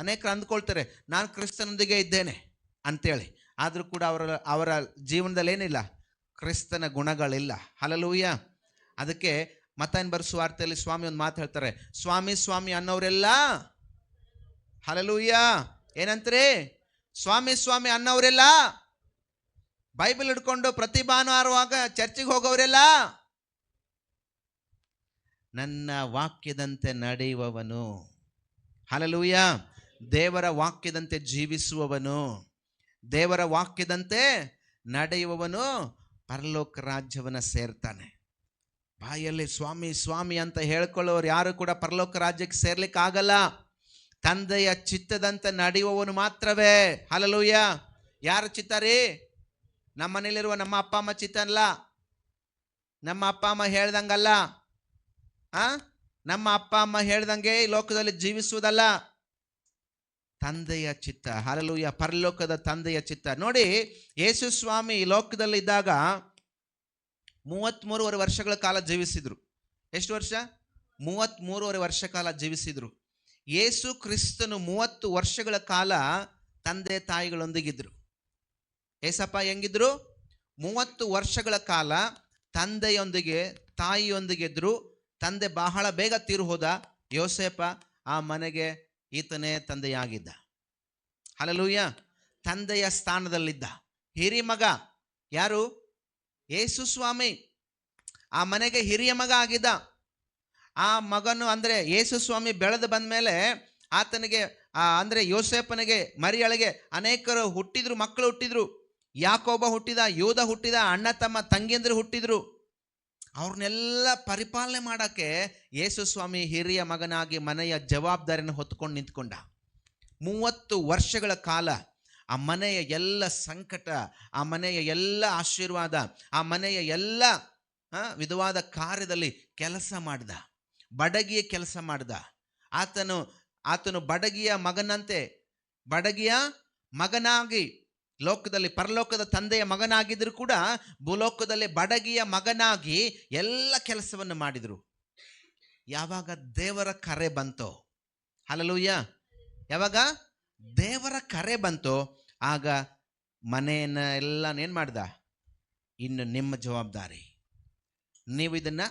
ಅನೇಕರು ಅಂದ್ಕೊಳ್ತಾರೆ ನಾನು ಕ್ರಿಸ್ತನೊಂದಿಗೆ ಇದ್ದೇನೆ ಅಂತೇಳಿ, ಆದರೂ ಕೂಡ ಅವರ ಜೀವನದಲ್ಲಿ ಏನಿಲ್ಲ? ಕ್ರಿಸ್ತನ ಗುಣಗಳಿಲ್ಲ. ಹಲ್ಲೆಲೂಯಾ. ಅದಕ್ಕೆ ಮತ್ತಾಯನ ಬರೆಸುವ ಸುವಾರ್ತೆಯಲ್ಲಿ ಸ್ವಾಮಿ ಒಂದು ಮಾತು ಹೇಳ್ತಾರೆ, ಸ್ವಾಮಿ ಸ್ವಾಮಿ ಅನ್ನೋರೆಲ್ಲ, ಹಲ್ಲೆಲೂಯಾ, ಏನಂತ್ರಿ? ಸ್ವಾಮಿ ಸ್ವಾಮಿ ಅನ್ನೋರೆಲ್ಲ, ಬೈಬಲ್ ಹಿಡ್ಕೊಂಡು ಪ್ರತಿ ಭಾನುವಾರವಾಗ ಚರ್ಚಿಗೆ ಹೋಗೋರೆಲ್ಲ ನನ್ನ ವಾಕ್ಯದಂತೆ ನಡೆಯುವವನು, ಹಲ್ಲೆಲೂಯಾ, ದೇವರ ವಾಕ್ಯದಂತೆ ಜೀವಿಸುವವನು, ದೇವರ ವಾಕ್ಯದಂತೆ ನಡೆಯುವವನು ಪರಲೋಕ ರಾಜ್ಯವನ್ನು ಸೇರ್ತಾನೆ. ಬಾಯಲ್ಲಿ ಸ್ವಾಮಿ ಸ್ವಾಮಿ ಅಂತ ಹೇಳ್ಕೊಳ್ಳೋರು ಯಾರು ಕೂಡ ಪರಲೋಕ ರಾಜ್ಯಕ್ಕೆ ಸೇರ್ಲಿಕ್ಕೆ ಆಗಲ್ಲ. ತಂದೆಯ ಚಿತ್ತದಂತೆ ನಡೆಯುವವನು ಮಾತ್ರವೇ. ಹಲ್ಲೆಲೂಯಾ. ಯಾರ ಚಿತ್ತ ರೀ? ನಮ್ಮ ಮನೇಲಿರುವ ನಮ್ಮ ಅಪ್ಪ ಅಮ್ಮ ಚಿತ್ತ ಅಲ್ಲ, ನಮ್ಮ ಅಪ್ಪ ಅಮ್ಮ ಹೇಳ್ದಂಗಲ್ಲ, ನಮ್ಮ ಅಪ್ಪ ಅಮ್ಮ ಹೇಳ್ದಂಗೆ ಈ ಲೋಕದಲ್ಲಿ ಜೀವಿಸುವುದಲ್ಲ, ತಂದೆಯ ಚಿತ್ತ. ಹಲ್ಲೆಲೂಯಾ. ಪರಲೋಕದ ತಂದೆಯ ಚಿತ್ತ. ನೋಡಿ, ಯೇಸು ಸ್ವಾಮಿ ಈ ಲೋಕದಲ್ಲಿ ಇದ್ದಾಗ 33 ವರ್ಷಗಳ ಕಾಲ ಜೀವಿಸಿದ್ರು. ಎಷ್ಟು ವರ್ಷ? 33 ವರ್ಷ ಕಾಲ ಜೀವಿಸಿದ್ರು. ಯೇಸು ಕ್ರಿಸ್ತನು 30 ವರ್ಷಗಳ ಕಾಲ ತಂದೆ ತಾಯಿಗಳೊಂದಿಗಿದ್ರು. ಏಸಪ್ಪ ಹೆಂಗಿದ್ರು? 30 ವರ್ಷಗಳ ಕಾಲ ತಂದೆಯೊಂದಿಗೆ ತಾಯಿಯೊಂದಿಗಿದ್ರು. ತಂದೆ ಬಹಳ ಬೇಗ ತೀರು ಹೋದ. ಯೋಸೇಪ ಆ ಮನೆಗೆ ಈತನೇ ತಂದೆಯಾಗಿದ್ದ. ಹಲ್ಲೆಲೂಯಾ. ತಂದೆಯ ಸ್ಥಾನದಲ್ಲಿದ್ದ ಹಿರಿಯ ಮಗ ಯಾರು? ಯೇಸು ಸ್ವಾಮಿ. ಆ ಮನೆಗೆ ಹಿರಿಯ ಮಗ ಆಗಿದ್ದ. ಆ ಮಗನು ಅಂದರೆ ಯೇಸು ಸ್ವಾಮಿ ಬೆಳೆದು ಬಂದ ಮೇಲೆ ಆತನಿಗೆ ಅಂದರೆ ಯೋಸೇಪನಿಗೆ ಮರಿಯಳಿಗೆ ಅನೇಕರು ಹುಟ್ಟಿದ್ರು, ಮಕ್ಕಳು ಹುಟ್ಟಿದ್ರು. ಯಾಕೋಬ ಹುಟ್ಟಿದ, ಯೂದ ಹುಟ್ಟಿದ, ಅಣ್ಣ ತಮ್ಮ ತಂಗಿಯಂದ್ರು ಹುಟ್ಟಿದ್ರು. ಅವ್ರನ್ನೆಲ್ಲ ಪರಿಪಾಲನೆ ಮಾಡೋಕ್ಕೆ ಯೇಸು ಸ್ವಾಮಿ ಹಿರಿಯ ಮಗನಾಗಿ ಮನೆಯ ಜವಾಬ್ದಾರಿಯನ್ನು ಹೊತ್ಕೊಂಡು ನಿಂತ್ಕೊಂಡ. 30 ವರ್ಷಗಳ ಕಾಲ ಆ ಮನೆಯ ಎಲ್ಲ ಸಂಕಟ, ಆ ಮನೆಯ ಎಲ್ಲ ಆಶೀರ್ವಾದ, ಆ ಮನೆಯ ಎಲ್ಲ ವಿಧವಾದ ಕಾರ್ಯದಲ್ಲಿ ಕೆಲಸ ಮಾಡ್ದ. ಬಡಗಿಯ ಕೆಲಸ ಮಾಡ್ದ. ಆತನು ಬಡಗಿಯ ಮಗನಂತೆ, ಬಡಗಿಯ ಮಗನಾಗಿ ಲೋಕದಲ್ಲಿ ಪರಲೋಕದ ತಂದೆಯ ಮಗನಾಗಿದ್ದರೂ ಕೂಡ ಭೂಲೋಕದಲ್ಲಿ ಬಡಗಿಯ ಮಗನಾಗಿ ಎಲ್ಲ ಕೆಲಸವನ್ನು ಮಾಡಿದರು. ಯಾವಾಗ ದೇವರ ಕರೆ ಬಂತೋ, ಹಲ್ಲೆಲೂಯಾ, ಯಾವಾಗ ದೇವರ ಕರೆ ಬಂತೋ ಆಗ ಮನೆಯನ್ನ ಎಲ್ಲ ಏನು ಮಾಡ್ದ? ಇನ್ನು ನಿಮ್ಮ ಜವಾಬ್ದಾರಿ, ನೀವು ಇದನ್ನು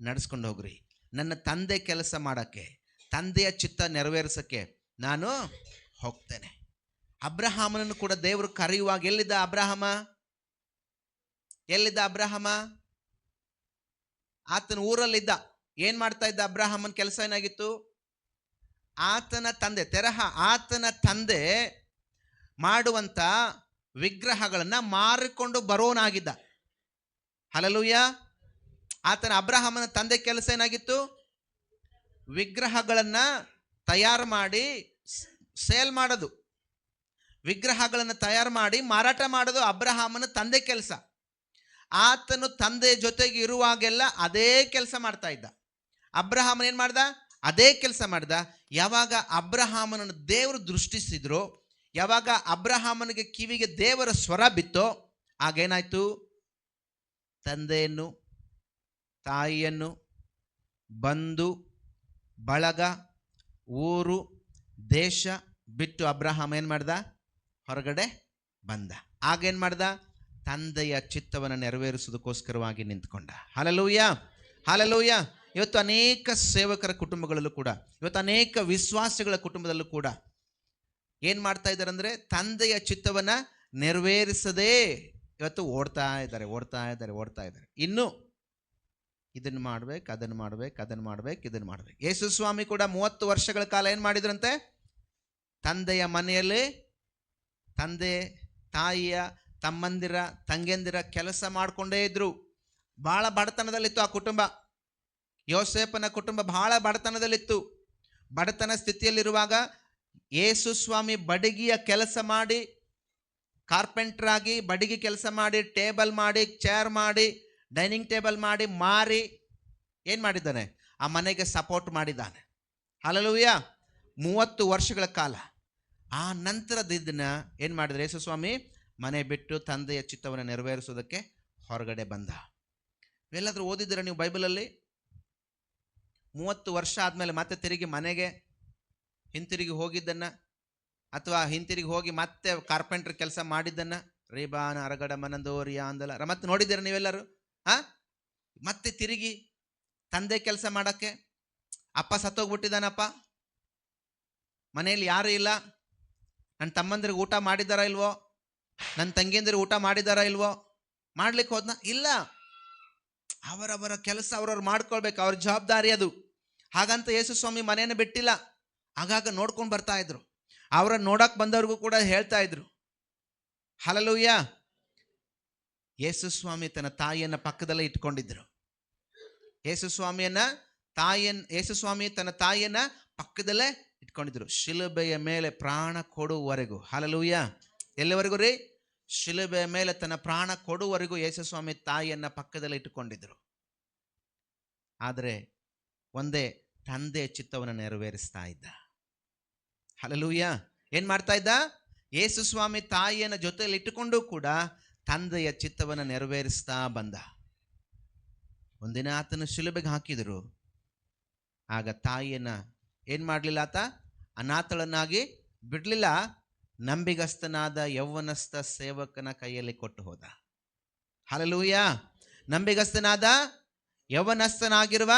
ನಡೆಸ್ಕೊಂಡು ಹೋಗ್ರಿ. ನನ್ನ ತಂದೆ ಕೆಲಸ ಮಾಡೋಕ್ಕೆ, ತಂದೆಯ ಚಿತ್ತ ನೆರವೇರಿಸೋಕ್ಕೆ ನಾನು ಹೋಗ್ತೇನೆ. ಅಬ್ರಹಾಮನನ್ನು ಕೂಡ ದೇವರು ಕರೆಯುವಾಗ ಎಲ್ಲಿದ್ದ ಅಬ್ರಹಾಮ? ಎಲ್ಲಿದ್ದ ಅಬ್ರಹಾಮ? ಆತನ ಊರಲ್ಲಿದ್ದ. ಏನು ಮಾಡ್ತಾ ಇದ್ದ ಅಬ್ರಹಾಮನ ಕೆಲಸ? ಏನಾಗಿತ್ತು? ಆತನ ತಂದೆ ಆತನ ತಂದೆ ಮಾಡುವಂಥ ವಿಗ್ರಹಗಳನ್ನು ಮಾರಿಕೊಂಡು ಬರೋನಾಗಿದ್ದ. ಹಲ್ಲೆಲೂಯಾ. ಅಬ್ರಹಾಮನ ತಂದೆ ಕೆಲಸ ಏನಾಗಿತ್ತು? ವಿಗ್ರಹಗಳನ್ನು ತಯಾರು ಮಾಡಿ ಸೇಲ್ ಮಾಡೋದು, ವಿಗ್ರಹಗಳನ್ನು ತಯಾರು ಮಾಡಿ ಮಾರಾಟ ಮಾಡೋದು ಅಬ್ರಹಾಮನ ತಂದೆ ಕೆಲಸ. ಆತನು ತಂದೆ ಜೊತೆಗೆ ಇರುವಾಗೆಲ್ಲ ಅದೇ ಕೆಲಸ ಮಾಡ್ತಾ ಇದ್ದ. ಅಬ್ರಹಾಮನ ಏನು ಮಾಡ್ದ? ಅದೇ ಕೆಲಸ ಮಾಡ್ದ. ಯಾವಾಗ ಅಬ್ರಹಾಮನನ್ನು ದೇವರು ದೃಷ್ಟಿಸಿದ್ರು, ಯಾವಾಗ ಅಬ್ರಹಾಮನಿಗೆ ಕಿವಿಗೆ ದೇವರ ಸ್ವರ ಬಿತ್ತೋ ಆಗೇನಾಯ್ತು? ತಂದೆಯನ್ನು, ತಾಯಿಯನ್ನು, ಬಂಧು ಬಳಗ, ಊರು, ದೇಶ ಬಿಟ್ಟು ಅಬ್ರಹಾಮ ಏನು ಮಾಡ್ದ? ಹೊರಗಡೆ ಬಂದ. ಆಗೇನು ಮಾಡ್ದ? ತಂದೆಯ ಚಿತ್ತವನ್ನು ನೆರವೇರಿಸೋದಕ್ಕೋಸ್ಕರವಾಗಿ ನಿಂತ್ಕೊಂಡ. Hallelujah, hallelujah. ಇವತ್ತು ಅನೇಕ ಸೇವಕರ ಕುಟುಂಬಗಳಲ್ಲೂ ಕೂಡ, ಇವತ್ತು ಅನೇಕ ವಿಶ್ವಾಸಿಗಳ ಕುಟುಂಬದಲ್ಲೂ ಕೂಡ ಏನು ಮಾಡ್ತಾ ಇದ್ದಾರೆ ಅಂದರೆ ತಂದೆಯ ಚಿತ್ತವನ್ನು ನೆರವೇರಿಸದೇ ಇವತ್ತು ಓಡ್ತಾ ಇದ್ದಾರೆ. ಇನ್ನು ಇದನ್ನು ಮಾಡ್ಬೇಕು, ಅದನ್ನು ಮಾಡ್ಬೇಕು. ಯೇಸು ಸ್ವಾಮಿ ಕೂಡ 30 ವರ್ಷಗಳ ಕಾಲ ಏನು ಮಾಡಿದ್ರಂತೆ? ತಂದೆಯ ಮನೆಯಲ್ಲಿ ತಂದೆ, ತಾಯಿಯ, ತಮ್ಮಂದಿರ, ತಂಗಿಯಂದಿರ ಕೆಲಸ ಮಾಡಿಕೊಂಡೇ ಇದ್ರು. ಬಹಳ ಬಡತನದಲ್ಲಿತ್ತು ಆ ಕುಟುಂಬ. ಯೋಸೇಫನ ಕುಟುಂಬ ಬಹಳ ಬಡತನದಲ್ಲಿತ್ತು. ಬಡತನ ಸ್ಥಿತಿಯಲ್ಲಿರುವಾಗ ಯೇಸು ಸ್ವಾಮಿ ಬಡಗಿಯ ಕೆಲಸ ಮಾಡಿ, ಕಾರ್ಪೆಂಟರ್ ಆಗಿ ಬಡಗಿ ಕೆಲಸ ಮಾಡಿ, ಟೇಬಲ್ ಮಾಡಿ, ಚೇರ್ ಮಾಡಿ, ಡೈನಿಂಗ್ ಟೇಬಲ್ ಮಾಡಿ, ಮಾರಿ ಏನು ಮಾಡಿದ್ದಾನೆ? ಆ ಮನೆಗೆ ಸಪೋರ್ಟ್ ಮಾಡಿದ್ದಾನೆ. ಹಲ್ಲೆಲೂಯಾ. 30 ವರ್ಷಗಳ ಕಾಲ. ಆ ನಂತರದ ಇದನ್ನ ಏನು ಮಾಡಿದ್ರೆ? ಯೇಸು ಸ್ವಾಮಿ ಮನೆ ಬಿಟ್ಟು ತಂದೆಯ ಚಿತ್ತವನ್ನು ನೆರವೇರಿಸೋದಕ್ಕೆ ಹೊರಗಡೆ ಬಂದ. ಎಲ್ಲಾದರೂ ಓದಿದ್ದೀರಾ ನೀವು ಬೈಬಲಲ್ಲಿ? 30 ವರ್ಷ ಆದಮೇಲೆ ಮತ್ತೆ ತಿರುಗಿ ಮನೆಗೆ ಹಿಂತಿರುಗಿ ಹೋಗಿದ್ದನ್ನು, ಅಥವಾ ಹಿಂತಿರುಗಿ ಹೋಗಿ ಮತ್ತೆ ಕಾರ್ಪೆಂಟರ್ ಕೆಲಸ ಮಾಡಿದ್ದನ್ನು, ರೇಬಾನ ಅರಗಡ ಮನಂದೋರಿಯಾ ಅಂದಲ್ಲ, ಮತ್ತೆ ನೋಡಿದ್ದೀರಾ ನೀವೆಲ್ಲರೂ? ಮತ್ತೆ ತಿರುಗಿ ತಂದೆ ಕೆಲಸ ಮಾಡೋಕ್ಕೆ. ಅಪ್ಪ ಸತ್ತೋಗ್ಬಿಟ್ಟಿದ್ದಾನಪ್ಪ, ಮನೆಯಲ್ಲಿ ಯಾರೂ ಇಲ್ಲ, ನನ್ನ ತಮ್ಮಂದಿರಿಗೆ ಊಟ ಮಾಡಿದಾರ ಇಲ್ವೋ, ನನ್ನ ತಂಗಿಯಂದಿರಿಗೆ ಊಟ ಮಾಡಿದಾರ ಇಲ್ವೋ, ಮಾಡ್ಲಿಕ್ಕೆ ಹೋದ್ನ? ಇಲ್ಲ. ಅವರವರ ಕೆಲಸ ಅವ್ರವ್ರು ಮಾಡ್ಕೊಳ್ಬೇಕು, ಅವ್ರ ಜವಾಬ್ದಾರಿ ಅದು. ಹಾಗಂತ ಯೇಸು ಸ್ವಾಮಿ ಮನೆಯನ್ನು ಬಿಟ್ಟಿಲ್ಲ. ಆಗಾಗ ನೋಡ್ಕೊಂಡು ಬರ್ತಾ ಇದ್ರು. ಅವರ ನೋಡಕ್ ಬಂದವ್ರಿಗೂ ಕೂಡ ಹೇಳ್ತಾ ಇದ್ರು. ಹಲ್ಲೆಲೂಯಾ. ಯೇಸು ಸ್ವಾಮಿ ತನ್ನ ತಾಯಿಯನ್ನ ಪಕ್ಕದಲ್ಲೇ ಇಟ್ಕೊಂಡಿದ್ರು. ಯೇಸು ಸ್ವಾಮಿ ತನ್ನ ತಾಯಿಯನ್ನ ಪಕ್ಕದಲ್ಲೇ ಇಟ್ಕೊಂಡಿದ್ರು. ಶಿಲುಬೆಯ ಮೇಲೆ ಪ್ರಾಣ ಕೊಡುವವರೆಗೂ. ಹಲ್ಲೆಲೂಯಾ. ಎಲ್ಲಿವರೆಗೂ ರೀ? ಶಿಲುಬೆಯ ಮೇಲೆ ತನ್ನ ಪ್ರಾಣ ಕೊಡುವವರೆಗೂ ಯೇಸು ಸ್ವಾಮಿ ತಾಯಿಯನ್ನ ಪಕ್ಕದಲ್ಲಿ ಇಟ್ಟುಕೊಂಡಿದ್ರು. ಆದರೆ ಒಂದೇ, ತಂದೆಯ ಚಿತ್ತವನ್ನು ನೆರವೇರಿಸ್ತಾ ಇದ್ದ. ಹಲ್ಲೆಲೂಯಾ. ಏನ್ ಮಾಡ್ತಾ ಇದ್ದ? ಯೇಸು ಸ್ವಾಮಿ ತಾಯಿಯನ್ನ ಜೊತೆಯಲ್ಲಿ ಇಟ್ಟುಕೊಂಡು ಕೂಡ ತಂದೆಯ ಚಿತ್ತವನ್ನು ನೆರವೇರಿಸ್ತಾ ಬಂದ. ಒಂದಿನ ಆತನ ಶಿಲುಬೆಗೆ ಹಾಕಿದರು. ಆಗ ತಾಯಿಯನ್ನ ಏನ್ ಮಾಡಲಿಲ್ಲ? ಆತ ಅನಾಥಳನ್ನಾಗಿ ಬಿಡ್ಲಿಲ್ಲ. ನಂಬಿಗಸ್ತನಾದ ಯೌವನಸ್ಥ ಸೇವಕನ ಕೈಯಲ್ಲಿ ಕೊಟ್ಟು ಹೋದ. ಹಲ್ಲೆಲೂಯಾ. ನಂಬಿಗಸ್ತನಾದ ಯೌವನಸ್ಥನಾಗಿರುವ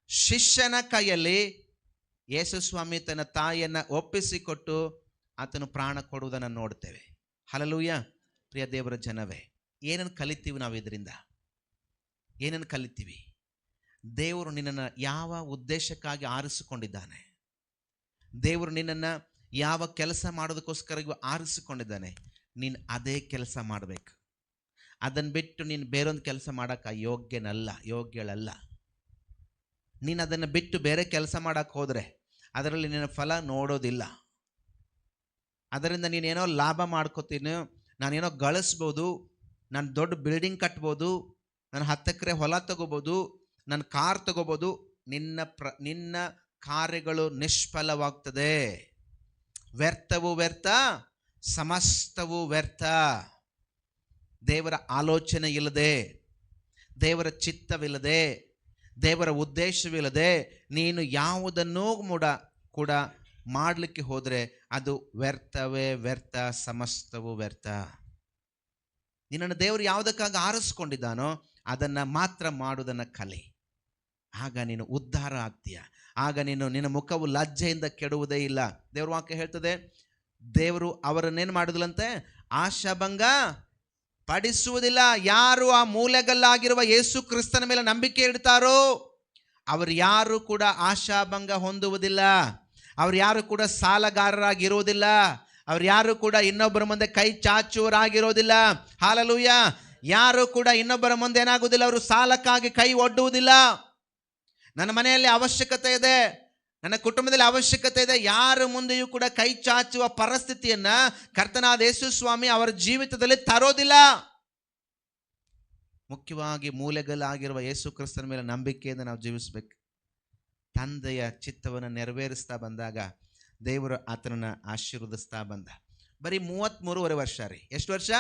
ಶಿಷ್ಯನ ಕೈಯಲ್ಲಿ ಯೇಸು ಸ್ವಾಮಿ ತನ್ನ ತಾಯಿಯನ್ನ ಒಪ್ಪಿಸಿಕೊಟ್ಟು ಆತನು ಪ್ರಾಣ ಕೊಡುವುದನ್ನು ನೋಡ್ತೇವೆ. ಹಲ್ಲೆಲೂಯಾ. ಪ್ರಿಯ ದೇವರ ಜನವೇ, ಏನನ್ನು ಕಲಿತೀವಿ ನಾವು ಇದರಿಂದ? ಏನನ್ನು ಕಲಿತೀವಿ? ದೇವರು ನಿನ್ನನ್ನು ಯಾವ ಉದ್ದೇಶಕ್ಕಾಗಿ ಆರಿಸಿಕೊಂಡಿದ್ದಾನೆ, ದೇವರು ನಿನ್ನನ್ನು ಯಾವ ಕೆಲಸ ಮಾಡೋದಕ್ಕೋಸ್ಕರ ಆರಿಸಿಕೊಂಡಿದ್ದಾನೆ, ನೀನು ಅದೇ ಕೆಲಸ ಮಾಡಬೇಕು. ಅದನ್ನು ಬಿಟ್ಟು ನೀನು ಬೇರೊಂದು ಕೆಲಸ ಮಾಡೋಕ್ಕೆ ಯೋಗ್ಯಳಲ್ಲ. ನೀನು ಅದನ್ನು ಬಿಟ್ಟು ಬೇರೆ ಕೆಲಸ ಮಾಡೋಕ್ಕೆ ಹೋದರೆ ಅದರಲ್ಲಿ ನಿನ್ನ ಫಲ ನೋಡೋದಿಲ್ಲ. ಅದರಿಂದ ನೀನೇನೋ ಲಾಭ ಮಾಡ್ಕೋತೀನಿ, ನಾನೇನೋ ಗಳಿಸ್ಬೋದು, ನಾನು ದೊಡ್ಡ ಬಿಲ್ಡಿಂಗ್ ಕಟ್ಬೋದು, ನಾನು 10 ಎಕರೆ ಹೊಲ ತಗೋಬೋದು, ನನ್ನ ಕಾರ್ ತಗೋಬೋದು. ನಿನ್ನ ಕಾರ್ಯಗಳು ನಿಷ್ಫಲವಾಗ್ತದೆ. ವ್ಯರ್ಥವು ವ್ಯರ್ಥ, ಸಮಸ್ತವು ವ್ಯರ್ಥ. ದೇವರ ಆಲೋಚನೆ ಇಲ್ಲದೆ, ದೇವರ ಚಿತ್ತವಿಲ್ಲದೆ, ದೇವರ ಉದ್ದೇಶವಿಲ್ಲದೆ ನೀನು ಯಾವುದನ್ನೂ ಕೂಡ ಮಾಡಲಿಕ್ಕೆ ಹೋದರೆ ಅದು ವ್ಯರ್ಥವೇ ವ್ಯರ್ಥ, ಸಮಸ್ತವು ವ್ಯರ್ಥ. ನಿನ್ನನ್ನು ದೇವರು ಯಾವುದಕ್ಕಾಗಿ ಆರಿಸ್ಕೊಂಡಿದ್ದಾನೋ ಅದನ್ನು ಮಾತ್ರ ಮಾಡುವುದನ್ನು ಕಲಿ. ಆಗ ನೀನು ಉದ್ಧಾರ ಆಗ್ತೀಯ. ಆಗ ನಿನ್ನ ಮುಖವು ಲಜ್ಜೆಯಿಂದ ಕೆಡುವುದೇ ಇಲ್ಲ. ದೇವ್ರ ವಾಕ್ಯ ಹೇಳ್ತದೆ, ದೇವರು ಅವರನ್ನೇನು ಮಾಡುದಿಲ್ಲಂತೆ? ಆಶಾಭಂಗ ಪಡಿಸುವುದಿಲ್ಲ. ಯಾರು ಆ ಮೂಲೆಗಲ್ಲಾಗಿರುವ ಯೇಸು ಕ್ರಿಸ್ತನ ಮೇಲೆ ನಂಬಿಕೆ ಇಡ್ತಾರೋ ಅವರು ಯಾರು ಕೂಡ ಆಶಾಭಂಗ ಹೊಂದುವುದಿಲ್ಲ. ಅವ್ರು ಯಾರು ಕೂಡ ಸಾಲಗಾರರಾಗಿರುವುದಿಲ್ಲ. ಅವ್ರು ಯಾರು ಕೂಡ ಇನ್ನೊಬ್ಬರ ಮುಂದೆ ಕೈ ಚಾಚುವರಾಗಿರೋದಿಲ್ಲ. ಹಲ್ಲೆಲೂಯಾ. ಯಾರು ಕೂಡ ಇನ್ನೊಬ್ಬರ ಮುಂದೆ ಏನಾಗುವುದಿಲ್ಲ, ಅವರು ಸಾಲಕ್ಕಾಗಿ ಕೈ ಒಡ್ಡುವುದಿಲ್ಲ. ನನ್ನ ಮನೆಯಲ್ಲಿ ಅವಶ್ಯಕತೆ ಇದೆ, ನನ್ನ ಕುಟುಂಬದಲ್ಲಿ ಅವಶ್ಯಕತೆ ಇದೆ, ಯಾರ ಮುಂದೆಯೂ ಕೂಡ ಕೈ ಚಾಚುವ ಪರಿಸ್ಥಿತಿಯನ್ನ ಕರ್ತನಾದ ಯೇಸು ಸ್ವಾಮಿ ಅವರ ಜೀವಿತದಲ್ಲಿ ತರೋದಿಲ್ಲ. ಮುಖ್ಯವಾಗಿ ಮೂಲೆಗಲ್ಲಾಗಿರುವ ಯೇಸು ಕ್ರಿಸ್ತನ ಮೇಲೆ ನಂಬಿಕೆಯಿಂದ ನಾವು ಜೀವಿಸಬೇಕು. ತಂದೆಯ ಚಿತ್ತವನ್ನು ನೆರವೇರಿಸ್ತಾ ಬಂದಾಗ ದೇವರು ಆತನನ್ನು ಆಶೀರ್ವದಿಸ್ತಾ ಬಂದ. ಬರೀ 33.5 ವರ್ಷ ರೀ. ಎಷ್ಟು ವರ್ಷ?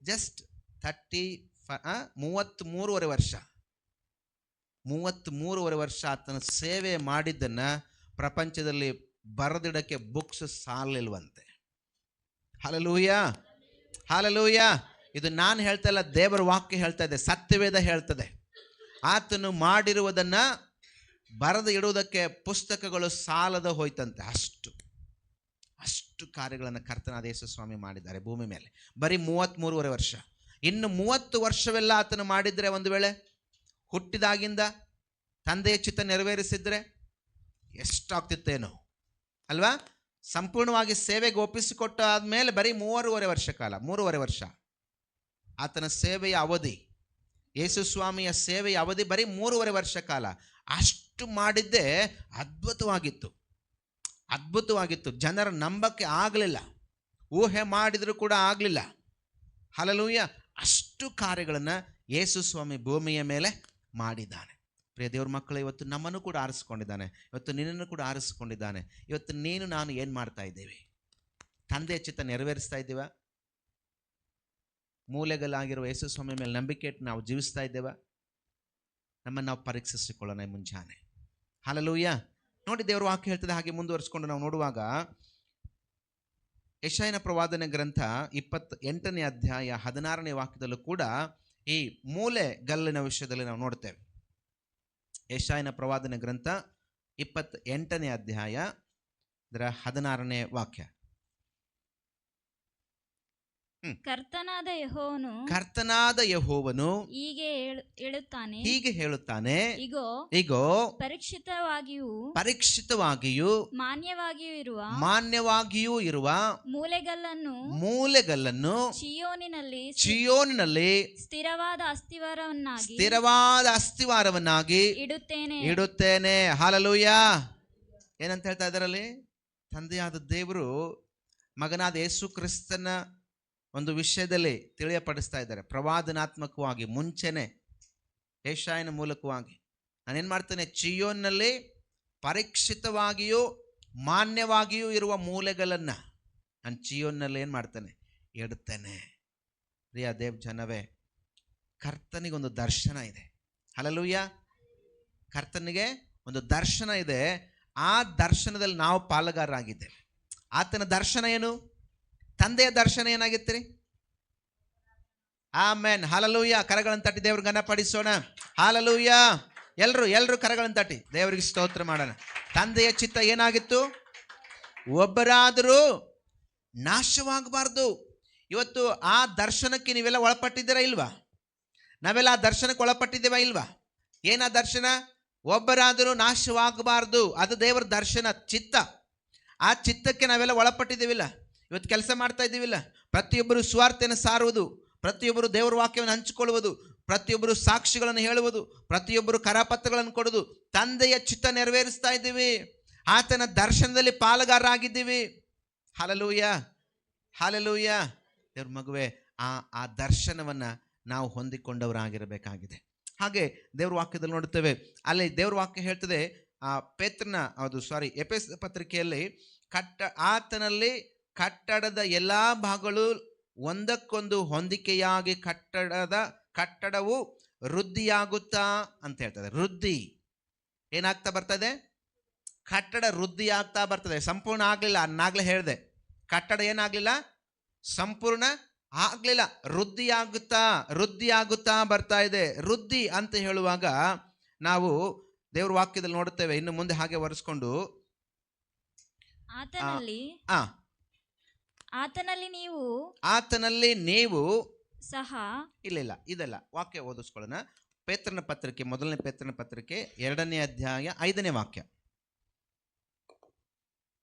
ಜಸ್ಟ್ 33.5 ವರ್ಷ. 33.5 ವರ್ಷ ಆತನ ಸೇವೆ ಮಾಡಿದ್ದನ್ನು ಪ್ರಪಂಚದಲ್ಲಿ ಬರೆದಿಡಕ್ಕೆ ಬುಕ್ಸ್ ಸಾಲಿಲ್ವಂತೆ. Hallelujah, hallelujah. ಇದು ನಾನು ಹೇಳ್ತಾ ಇಲ್ಲ, ದೇವರ ವಾಕ್ಯ ಹೇಳ್ತಾ ಇದೆ, ಸತ್ಯವೇದ ಹೇಳ್ತದೆ. ಆತನು ಮಾಡಿರುವುದನ್ನು ಬರೆದು ಇಡುವುದಕ್ಕೆ ಪುಸ್ತಕಗಳು ಸಾಲದ ಹೋಯ್ತಂತೆ. ಅಷ್ಟು ಕಾರ್ಯಗಳನ್ನು ಕರ್ತನಾದ ಯೇಸು ಸ್ವಾಮಿ ಮಾಡಿದ್ದಾರೆ ಭೂಮಿ ಮೇಲೆ. ಬರೀ 33.5 ವರ್ಷ. ಇನ್ನು 30 ವರ್ಷವೆಲ್ಲ ಆತನು ಮಾಡಿದರೆ, ಒಂದು ವೇಳೆ ಹುಟ್ಟಿದಾಗಿಂದ ತಂದೆಯ ಚಿತ್ತ ನೆರವೇರಿಸಿದ್ರೆ ಎಷ್ಟಾಗ್ತಿತ್ತೇನೋ ಅಲ್ವಾ? ಸಂಪೂರ್ಣವಾಗಿ ಸೇವೆಗೆ ಒಪ್ಪಿಸಿಕೊಟ್ಟ ಆದಮೇಲೆ ಬರೀ 3.5 ವರ್ಷ ಆತನ ಸೇವೆಯ ಅವಧಿ, ಯೇಸು ಸ್ವಾಮಿಯ ಸೇವೆಯ ಅವಧಿ ಬರೀ 3.5 ವರ್ಷ ಕಾಲ. ಅಷ್ಟು ಮಾಡಿದ್ದೇ ಅದ್ಭುತವಾಗಿತ್ತು. ಜನರ ನಂಬಕ್ಕೆ ಆಗಲಿಲ್ಲ, ಊಹೆ ಮಾಡಿದರೂ ಕೂಡ ಆಗಲಿಲ್ಲ. ಹಲ್ಲೆಲೂಯ. ಅಷ್ಟು ಕಾರ್ಯಗಳನ್ನು ಯೇಸು ಸ್ವಾಮಿ ಭೂಮಿಯ ಮೇಲೆ ಮಾಡಿದ್ದಾನೆ. ಪ್ರಿಯ ದೇವ್ರ ಮಕ್ಕಳು, ಇವತ್ತು ನಮ್ಮನ್ನು ಕೂಡ ಆರಿಸ್ಕೊಂಡಿದ್ದಾನೆ, ಇವತ್ತು ನಿನ್ನನ್ನು ಕೂಡ ಆರಿಸ್ಕೊಂಡಿದ್ದಾನೆ. ಇವತ್ತು ನೀನು ನಾನು ಏನು ಮಾಡ್ತಾ ಇದ್ದೇವೆ? ತಂದೆಯ ಚಿತ್ತ ನೆರವೇರಿಸ್ತಾ ಇದ್ದೀವ? ಮೂಲೆಗಲ್ಲಾಗಿರುವ ಯೇಸು ಸ್ವಾಮಿ ಮೇಲೆ ನಂಬಿಕೆ ಇಟ್ಟು ನಾವು ಜೀವಿಸ್ತಾ ಇದ್ದೇವ? ನಮ್ಮನ್ನು ನಾವು ಪರೀಕ್ಷಿಸಿಕೊಳ್ಳೋಣ ಮುಂಜಾನೆ. ಹಲ್ಲೆಲೂಯ. ನೋಡಿ, ದೇವರು ವಾಕ್ಯ ಹೇಳ್ತದೆ. ಹಾಗೆ ಮುಂದುವರಿಸ್ಕೊಂಡು ನಾವು ನೋಡುವಾಗ ಯೆಶಾಯನ ಪ್ರವಾದನೆ ಗ್ರಂಥ 28ನೇ ಅಧ್ಯಾಯ 16ನೇ ವಾಕ್ಯದಲ್ಲೂ ಕೂಡ ಈ ಮೂಲೆಗಲ್ಲಿನ ವಿಷಯದಲ್ಲಿ ನಾವು ನೋಡ್ತೇವೆ. ಯೆಶಾಯನ ಪ್ರವಾದನೆ ಗ್ರಂಥ 28ನೇ ಅಧ್ಯಾಯ 16ನೇ ವಾಕ್ಯ. ಕರ್ತನಾದ ಯೆಹೋವನು ಹೀಗೆ ಹೇಳುತ್ತಾನೆ, ಇಗೋ ಪರೀಕ್ಷಿತವಾಗಿಯೂ ಮಾನ್ಯವಾಗಿಯೂ ಇರುವ ಮೂಲೆಗಲ್ಲನ್ನು ಚೀಯೋನಿನಲ್ಲಿ ಸ್ಥಿರವಾದ ಅಸ್ತಿವಾರವನ್ನಾಗಿ ಇಡುತ್ತೇನೆ. ಹಲ್ಲೆಲೂಯ. ಏನಂತ ಹೇಳ್ತಾ ಇದ್ದಾರಲ್ಲಿ? ತಂದೆಯಾದ ದೇವರು ಮಗನಾದ ಯೇಸು ಕ್ರಿಸ್ತನ ಒಂದು ವಿಷಯದಲ್ಲಿ ತಿಳಿಯಪಡಿಸ್ತಾ ಇದ್ದಾರೆ, ಪ್ರವಾದನಾತ್ಮಕವಾಗಿ ಮುಂಚೆನೆ ಯೆಶಾಯನ ಮೂಲಕವಾಗಿ. ನಾನೇನು ಮಾಡ್ತೇನೆ? ಚೀಯೋನ್ನಲ್ಲಿ ಪರೀಕ್ಷಿತವಾಗಿಯೂ ಮಾನ್ಯವಾಗಿಯೂ ಇರುವ ಮೂಲೆಗಳನ್ನು ನಾನು ಚೀಯೋನ್ನಲ್ಲಿ ಏನು ಮಾಡ್ತೇನೆ? ಇಡುತ್ತೇನೆ. ಪ್ರಿಯ ದೇವ್ ಜನವೇ, ಕರ್ತನಿಗೊಂದು ದರ್ಶನ ಇದೆ. ಹಲ್ಲೆಲೂಯ. ಕರ್ತನಿಗೆ ಒಂದು ದರ್ಶನ ಇದೆ. ಆ ದರ್ಶನದಲ್ಲಿ ನಾವು ಪಾಲುಗಾರರಾಗಿದ್ದೇವೆ. ಆತನ ದರ್ಶನ ಏನು? ತಂದೆಯ ದರ್ಶನ ಏನಾಗಿತ್ತು ರೀ? ಆಮೆನ್. ಹಲ್ಲೆಲೂಯ. ಕರಗಳನ್ನು ತಟ್ಟಿ ದೇವ್ರಿಗೆ ಘನಪಡಿಸೋಣ. ಹಲ್ಲೆಲೂಯ. ಎಲ್ಲರೂ ಕರಗಳನ್ನು ತಟ್ಟಿ ದೇವರಿಗೆ ಸ್ತೋತ್ರ ಮಾಡೋಣ. ತಂದೆಯ ಚಿತ್ತ ಏನಾಗಿತ್ತು? ಒಬ್ಬರಾದರೂ ನಾಶವಾಗಬಾರ್ದು. ಇವತ್ತು ಆ ದರ್ಶನಕ್ಕೆ ನೀವೆಲ್ಲ ಒಳಪಟ್ಟಿದ್ದೀರಾ ಇಲ್ವಾ? ನಾವೆಲ್ಲ ಆ ದರ್ಶನಕ್ಕೆ ಒಳಪಟ್ಟಿದ್ದೇವಾ ಇಲ್ವಾ? ಏನಾ ದರ್ಶನ? ಒಬ್ಬರಾದರೂ ನಾಶವಾಗಬಾರ್ದು. ಅದು ದೇವರ ದರ್ಶನ, ಚಿತ್ತ. ಆ ಚಿತ್ತಕ್ಕೆ ನಾವೆಲ್ಲ ಒಳಪಟ್ಟಿದ್ದೇವಿಲ್ಲ? ಇವತ್ತು ಕೆಲಸ ಮಾಡ್ತಾ ಇದ್ದೀವಿಲ್ಲ? ಪ್ರತಿಯೊಬ್ಬರು ಸ್ವಾರ್ಥೆಯನ್ನು ಸಾರುವುದು, ಪ್ರತಿಯೊಬ್ಬರು ದೇವರ ವಾಕ್ಯವನ್ನು ಹಂಚಿಕೊಳ್ಳುವುದು, ಪ್ರತಿಯೊಬ್ಬರು ಸಾಕ್ಷಿಗಳನ್ನು ಹೇಳುವುದು, ಪ್ರತಿಯೊಬ್ಬರು ಕರಪತ್ರಗಳನ್ನು ಕೊಡುವುದು. ತಂದೆಯ ಚಿತ್ತ ನೆರವೇರಿಸ್ತಾ ಇದ್ದೀವಿ. ಆತನ ದರ್ಶನದಲ್ಲಿ ಪಾಲುಗಾರರಾಗಿದ್ದೀವಿ. ಹಲ್ಲೆಲೂಯ. ಹಲ್ಲೆಲೂಯ. ದೇವ್ರ ಮಗುವೆ, ಆ ದರ್ಶನವನ್ನು ನಾವು ಹೊಂದಿಕೊಂಡವರಾಗಿರಬೇಕಾಗಿದೆ. ಹಾಗೆ ದೇವ್ರ ವಾಕ್ಯದಲ್ಲಿ ನೋಡುತ್ತೇವೆ. ಅಲ್ಲಿ ದೇವ್ರ ವಾಕ್ಯ ಹೇಳ್ತದೆ, ಎಫೆಸ ಪತ್ರಿಕೆಯಲ್ಲಿ ಆತನಲ್ಲಿ ಕಟ್ಟಡದ ಎಲ್ಲ ಭಾಗಗಳು ಒಂದಕ್ಕೊಂದು ಹೊಂದಿಕೆಯಾಗಿ ಕಟ್ಟಡವು ವೃದ್ಧಿಯಾಗುತ್ತಾ ಅಂತ ಹೇಳ್ತದೆ. ವೃದ್ಧಿ ಏನಾಗ್ತಾ ಬರ್ತದೆ? ಕಟ್ಟಡ ವೃದ್ಧಿ ಆಗ್ತಾ ಬರ್ತದೆ. ಸಂಪೂರ್ಣ ಆಗಲಿಲ್ಲ. ನಾಗಲೇ ಹೇಳಿದೆ, ಕಟ್ಟಡ ಏನಾಗಲಿಲ್ಲ? ಸಂಪೂರ್ಣ ಆಗಲಿಲ್ಲ. ವೃದ್ಧಿ ಆಗುತ್ತಾ ಬರ್ತಾ ಇದೆ. ವೃದ್ಧಿ ಅಂತ ಹೇಳುವಾಗ ನಾವು ದೇವ್ರ ವಾಕ್ಯದಲ್ಲಿ ನೋಡುತ್ತೇವೆ. ಇನ್ನು ಮುಂದೆ ಹಾಗೆ ಒರೆಸ್ಕೊಂಡು ಆತನಲ್ಲಿ ನೀವು ಸಹ ಇಲ್ಲ ಇದೆಲ್ಲ ವಾಕ್ಯ ಓದಿಸ್ಕೊಳ್ಳೋಣ. ಪೇತ್ರನ ಪತ್ರಿಕೆ, ಮೊದಲನೇ ಪೇತ್ರನ ಪತ್ರಿಕೆ 2ನೇ ಅಧ್ಯಾಯ 5ನೇ ವಾಕ್ಯ.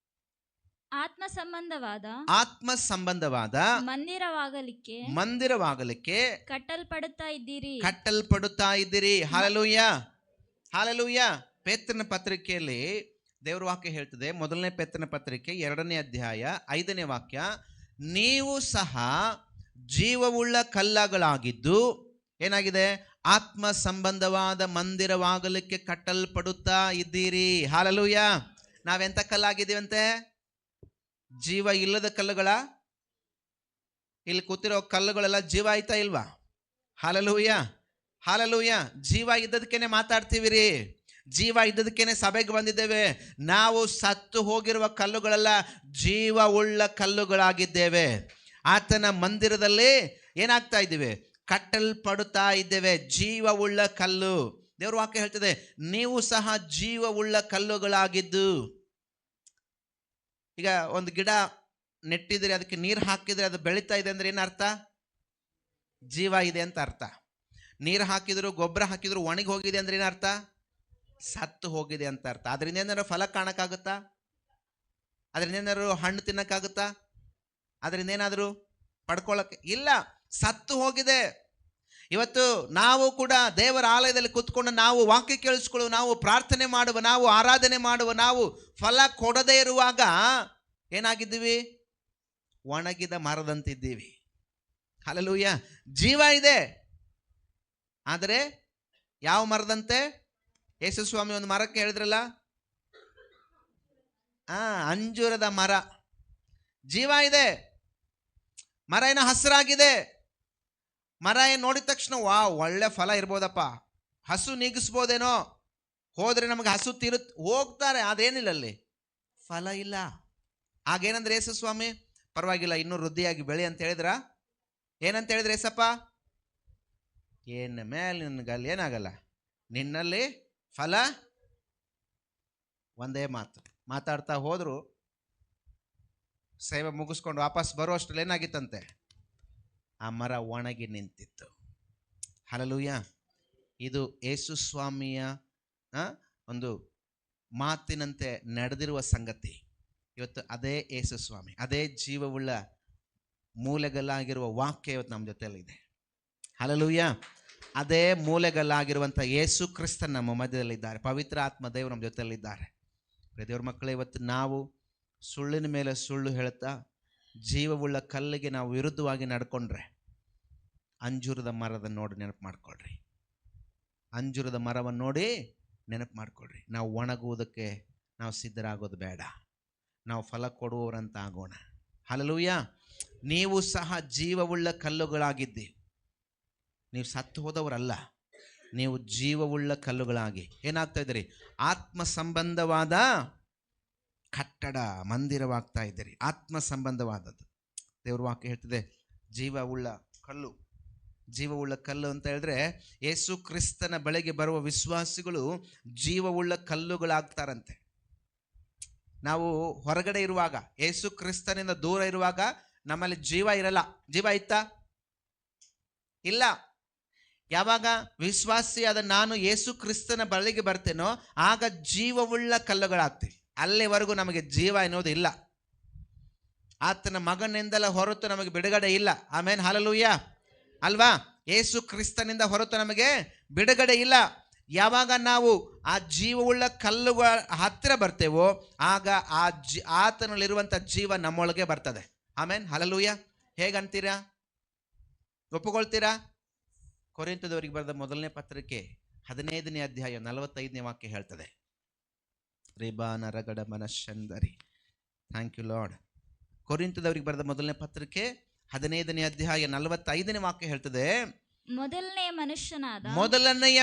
ಆತ್ಮ ಸಂಬಂಧವಾದ ಮಂದಿರವಾಗಲಿಕ್ಕೆ ಕಟ್ಟಲ್ಪಡುತ್ತಾ ಇದ್ದೀರಿ. ಹಲ್ಲೆಲೂಯ. ಹಲ್ಲೆಲೂಯ. ಪೇತ್ರನ ಪತ್ರಿಕೆಯಲ್ಲಿ ದೇವರ ವಾಕ್ಯ ಹೇಳ್ತದೆ, ಮೊದಲನೇ ಪೇತ್ರನ ಪತ್ರಿಕೆ 2ನೇ ಅಧ್ಯಾಯ 5ನೇ ವಾಕ್ಯ, ನೀವು ಸಹ ಜೀವವುಳ್ಳ ಕಲ್ಲುಗಳಾಗಿದ್ದು ಏನಾಗಿದೆ? ಆತ್ಮ ಸಂಬಂಧವಾದ ಮಂದಿರವಾಗಲಿಕ್ಕೆ ಕಟ್ಟಲ್ಪಡುತ್ತಾ ಇದ್ದೀರಿ. ಹಲ್ಲೆಲೂಯ. ನಾವೆಂತ ಕಲ್ಲಾಗಿದ್ದೀವಂತೆ? ಜೀವ ಇಲ್ಲದ ಕಲ್ಲುಗಳ? ಇಲ್ಲಿ ಕೂತಿರೋ ಕಲ್ಲುಗಳೆಲ್ಲ ಜೀವ ಆಯ್ತಾ ಇಲ್ವಾ? ಹಲ್ಲೆಲೂಯ. ಹಲ್ಲೆಲೂಯ. ಜೀವ ಇದ್ದದಕ್ಕೇನೆ ಮಾತಾಡ್ತೀವಿ ರೀ. ಜೀವ ಇದ್ದದಕ್ಕೇನೆ ಸಭೆಗೆ ಬಂದಿದ್ದೇವೆ. ನಾವು ಸತ್ತು ಹೋಗಿರುವ ಕಲ್ಲುಗಳೆಲ್ಲ ಜೀವ ಉಳ್ಳ ಕಲ್ಲುಗಳಾಗಿದ್ದೇವೆ. ಆತನ ಮಂದಿರದಲ್ಲಿ ಏನಾಗ್ತಾ ಇದ್ದೇವೆ? ಕಟ್ಟಲ್ಪಡುತ್ತಾ ಇದ್ದೇವೆ. ಜೀವ ಉಳ್ಳ ಕಲ್ಲು. ದೇವ್ರ ವಾಕ್ಯ ಹೇಳ್ತದೆ, ನೀವು ಸಹ ಜೀವ ಉಳ್ಳ ಕಲ್ಲುಗಳಾಗಿದ್ದು. ಈಗ ಒಂದು ಗಿಡ ನೆಟ್ಟಿದ್ರೆ ಅದಕ್ಕೆ ನೀರು ಹಾಕಿದ್ರೆ ಅದು ಬೆಳೀತಾ ಇದೆ ಅಂದ್ರೆ ಏನು ಅರ್ಥ? ಜೀವ ಇದೆ ಅಂತ ಅರ್ಥ. ನೀರು ಹಾಕಿದ್ರು ಗೊಬ್ಬರ ಹಾಕಿದ್ರು ಒಣಗಿ ಹೋಗಿದೆ ಅಂದ್ರೆ ಏನು ಅರ್ಥ? ಸತ್ತು ಹೋಗಿದೆ ಅಂತ ಅರ್ಥ. ಅದರಿಂದ ಏನಾದ್ರು ಫಲ ಕಾಣಕ್ಕಾಗುತ್ತಾ? ಅದರಿಂದ ಏನಾದ್ರು ಹಣ್ಣು ತಿನ್ನಕ್ಕಾಗುತ್ತಾ? ಅದರಿಂದ ಏನಾದರೂ ಪಡ್ಕೊಳ್ಳಕ್ಕೆ ಇಲ್ಲ, ಸತ್ತು ಹೋಗಿದೆ. ಇವತ್ತು ನಾವು ಕೂಡ ದೇವರ ಆಲಯದಲ್ಲಿ ಕೂತ್ಕೊಂಡು ನಾವು ವಾಕ್ಯ ಕೇಳಿಸ್ಕೊಳ್ಳುವ, ನಾವು ಪ್ರಾರ್ಥನೆ ಮಾಡುವ, ನಾವು ಆರಾಧನೆ ಮಾಡುವ, ನಾವು ಫಲ ಕೊಡದೇ ಇರುವಾಗ ಏನಾಗಿದ್ದೀವಿ? ಒಣಗಿದ ಮರದಂತಿದ್ದೀವಿ. ಹಲ್ಲೆಲೂಯಾ. ಜೀವ ಇದೆ, ಆದರೆ ಯಾವ ಮರದಂತೆ? ಯೇಸು ಸ್ವಾಮಿ ಒಂದು ಮರಕ್ಕೆ ಹೇಳಿದ್ರಲ್ಲ, ಅಂಜೂರದ ಮರ. ಜೀವ ಇದೆ, ಮರ ಏನೋ ಹಸಿರಾಗಿದೆ. ಮರ ಏನು ನೋಡಿದ ತಕ್ಷಣ ವಾ ಒಳ್ಳೆ ಫಲ ಇರ್ಬೋದಪ್ಪ, ಹಸು ನೀಗಿಸ್ಬೋದೇನೋ, ಹೋದ್ರೆ ನಮಗೆ ಹಸು ಹೋಗ್ತಾರೆ, ಅದೇನಿಲ್ಲ, ಅಲ್ಲಿ ಫಲ ಇಲ್ಲ. ಆಗೇನಂದ್ರೆ ಯೇಸು ಸ್ವಾಮಿ ಪರವಾಗಿಲ್ಲ ಇನ್ನೂ ವೃದ್ಧಿಯಾಗಿ ಬೆಳೆ ಅಂತ ಹೇಳಿದ್ರ? ಏನಂತ ಹೇಳಿದ್ರೆ ಏಸಪ್ಪ? ಏನು ಮೇಲೆ ನಿನ್ಗಲ್ಲಿ ಏನಾಗಲ್ಲ, ನಿನ್ನಲ್ಲಿ ಫಲ. ಒಂದೇ ಮಾತು ಮಾತಾಡ್ತಾ ಹೋದ್ರು. ಸೇವೆ ಮುಗಿಸ್ಕೊಂಡು ವಾಪಸ್ ಬರುವಷ್ಟರಲ್ಲಿ ಏನಾಗಿತ್ತಂತೆ? ಆ ಮರ ಒಣಗಿ ನಿಂತಿತ್ತು. ಹಲ್ಲೆಲೂಯಾ. ಇದು ಯೇಸು ಸ್ವಾಮಿಯ ಒಂದು ಮಾತಿನಂತೆ ನಡೆದಿರುವ ಸಂಗತಿ. ಇವತ್ತು ಅದೇ ಯೇಸು ಸ್ವಾಮಿ, ಅದೇ ಜೀವವುಳ್ಳ ಮೂಲೆಗಲ್ಲಾಗಿರುವ ವಾಕ್ಯ ಇವತ್ತು ನಮ್ಮ ಜೊತೆಯಲ್ಲಿದೆ. ಹಲ್ಲೆಲೂಯಾ. ಅದೇ ಮೂಲೆಗಲ್ಲಾಗಿರುವಂಥ ಯೇಸು ಕ್ರಿಸ್ತನ್ ನಮ್ಮ ಮಧ್ಯದಲ್ಲಿದ್ದಾರೆ. ಪವಿತ್ರ ಆತ್ಮ ದೇವರು ನಮ್ಮ ಜೊತೆಯಲ್ಲಿದ್ದಾರೆ. ದೇವ್ರ ಮಕ್ಕಳೇ, ಇವತ್ತು ನಾವು ಸುಳ್ಳಿನ ಮೇಲೆ ಸುಳ್ಳು ಹೇಳ್ತಾ ಜೀವವುಳ್ಳ ಕಲ್ಲಿಗೆ ನಾವು ವಿರುದ್ಧವಾಗಿ ನಡ್ಕೊಂಡ್ರೆ ಅಂಜೂರದ ಮರದ ನೋಡಿ ನೆನಪು ಮಾಡ್ಕೊಳ್ರಿ. ಅಂಜೂರದ ಮರವನ್ನು ನೋಡಿ ನೆನಪು ಮಾಡ್ಕೊಳ್ರಿ. ನಾವು ಒಣಗುವುದಕ್ಕೆ ನಾವು ಸಿದ್ಧರಾಗೋದು ಬೇಡ, ನಾವು ಫಲ ಕೊಡುವವರಂತ ಆಗೋಣ. ಹಲ್ಲೆಲೂಯಾ. ನೀವು ಸಹ ಜೀವವುಳ್ಳ ಕಲ್ಲುಗಳಾಗಿದ್ದೀವಿ. ನೀವು ಸತ್ತು ಹೋದವರಲ್ಲ, ನೀವು ಜೀವವುಳ್ಳ ಕಲ್ಲುಗಳಾಗಿ ಏನಾಗ್ತಾ ಇದ್ದೀರಿ? ಆತ್ಮ ಸಂಬಂಧವಾದ ಕಟ್ಟಡ, ಮಂದಿರವಾಗ್ತಾ ಇದ್ದೀರಿ. ಆತ್ಮ ಸಂಬಂಧವಾದದ್ದು. ದೇವ್ರ ವಾಕ್ಯ ಹೇಳ್ತಿದೆ ಜೀವವುಳ್ಳ ಕಲ್ಲು. ಜೀವವುಳ್ಳ ಕಲ್ಲು ಅಂತ ಹೇಳಿದ್ರೆ ಯೇಸು ಕ್ರಿಸ್ತನ ಬಳಿಗೆ ಬರುವ ವಿಶ್ವಾಸಿಗಳು ಜೀವವುಳ್ಳ ಕಲ್ಲುಗಳಾಗ್ತಾರಂತೆ. ನಾವು ಹೊರಗಡೆ ಇರುವಾಗ, ಯೇಸು ಕ್ರಿಸ್ತನಿಂದ ದೂರ ಇರುವಾಗ ನಮ್ಮಲ್ಲಿ ಜೀವ ಇರಲ್ಲ. ಜೀವ ಇತ್ತಾ? ಇಲ್ಲ. ಯಾವಾಗ ವಿಶ್ವಾಸಿಯಾದ ನಾನು ಯೇಸು ಕ್ರಿಸ್ತನ ಬಳಿಗೆ ಬರ್ತೇನೋ ಆಗ ಜೀವವುಳ್ಳ ಕಲ್ಲುಗಳಾಗ್ತೀವಿ. ಅಲ್ಲಿವರೆಗೂ ನಮಗೆ ಜೀವ ಎನ್ನುವುದು ಇಲ್ಲ. ಆತನ ಮಗನಿಂದಲ ಹೊರತು ನಮಗೆ ಬಿಡುಗಡೆ ಇಲ್ಲ. ಆಮೇನ್, ಹಲ್ಲೆಲೂಯಾ ಅಲ್ವಾ? ಯೇಸು ಕ್ರಿಸ್ತನಿಂದ ಹೊರತು ನಮಗೆ ಬಿಡುಗಡೆ ಇಲ್ಲ. ಯಾವಾಗ ನಾವು ಆ ಜೀವವುಳ್ಳ ಕಲ್ಲುಗಳ ಹತ್ತಿರ ಬರ್ತೇವೋ ಆಗ ಆತನಲ್ಲಿರುವಂಥ ಜೀವ ನಮ್ಮೊಳಗೆ ಬರ್ತದೆ. ಆಮೇನ್, ಹಲ್ಲೆಲೂಯಾ. ಹೇಗಂತೀರಾ? ಒಪ್ಪುಕೊಳ್ತೀರಾ? ಕೊರಿಂಥದವರಿಗೆ ಬರೆದ ಮೊದಲನೇ ಪತ್ರಿಕೆ 15ನೇ ಅಧ್ಯಾಯ 45ನೇ ವಾಕ್ಯ ಹೇಳ್ತದೆ. ರಿಬಾನ ರಗಡ ಮನಶಂದರಿ. Thank you lord. ಕೊರಿಂಥದವರಿಗೆ ಬರೆದ ಮೊದಲನೇ ಪತ್ರಿಕೆ 15ನೇ ಅಧ್ಯಾಯ 45ನೇ ವಾಕ್ಯ ಹೇಳ್ತದೆ, ಮೊದಲನೆಯ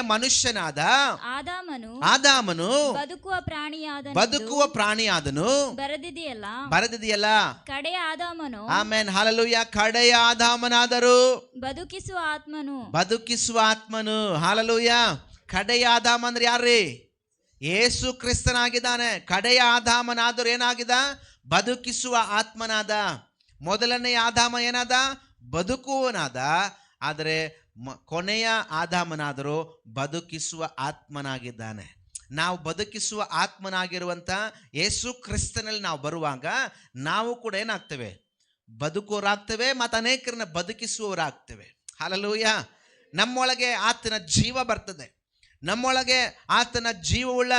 ಮನುಷ್ಯನಾದ ಆದಾಮನು ಬದುಕುವ ಪ್ರಾಣಿಯಾದನು ಬರೆದಿದೆಯಲ್ಲ. ಕಡೆಯ ಆದಾಮನು, ಆಮೆನ್, ಹಲ್ಲೆಲೂಯಾ, ಕಡೆಯ ಆದಾಮನಾದರೂ ಬದುಕಿಸುವ ಆತ್ಮನು. ಹಲ್ಲೆಲೂಯಾ. ಕಡೆಯ ಆದಾಮ ಅಂದ್ರೆ ಯಾರ್ರೀ? ಯೇಸು ಕ್ರಿಸ್ತನಾಗಿದ್ದಾನೆ. ಕಡೆಯ ಆದಾಮನಾದರೂ ಏನಾಗಿದ? ಬದುಕಿಸುವ ಆತ್ಮನಾದ. ಮೊದಲನೆಯ ಆದಾಮ ಏನಾದ? ಬದುಕುವನಾದ. ಆದರೆ ಕೊನೆಯ ಆದಾಮನಾದರೂ ಬದುಕಿಸುವ ಆತ್ಮನಾಗಿದ್ದಾನೆ. ನಾವು ಬದುಕಿಸುವ ಆತ್ಮನಾಗಿರುವಂಥ ಯೇಸು ಕ್ರಿಸ್ತನಲ್ಲಿ ನಾವು ಬರುವಾಗ ನಾವು ಕೂಡ ಏನಾಗ್ತೇವೆ? ಬದುಕುವರಾಗ್ತೇವೆ ಮತ್ತು ಅನೇಕರನ್ನ ಬದುಕಿಸುವವರಾಗ್ತೇವೆ. ಹಲ್ಲೆಲೂಯಾ. ನಮ್ಮೊಳಗೆ ಆತನ ಜೀವ ಬರ್ತದೆ. ನಮ್ಮೊಳಗೆ ಆತನ ಜೀವವುಳ್ಳ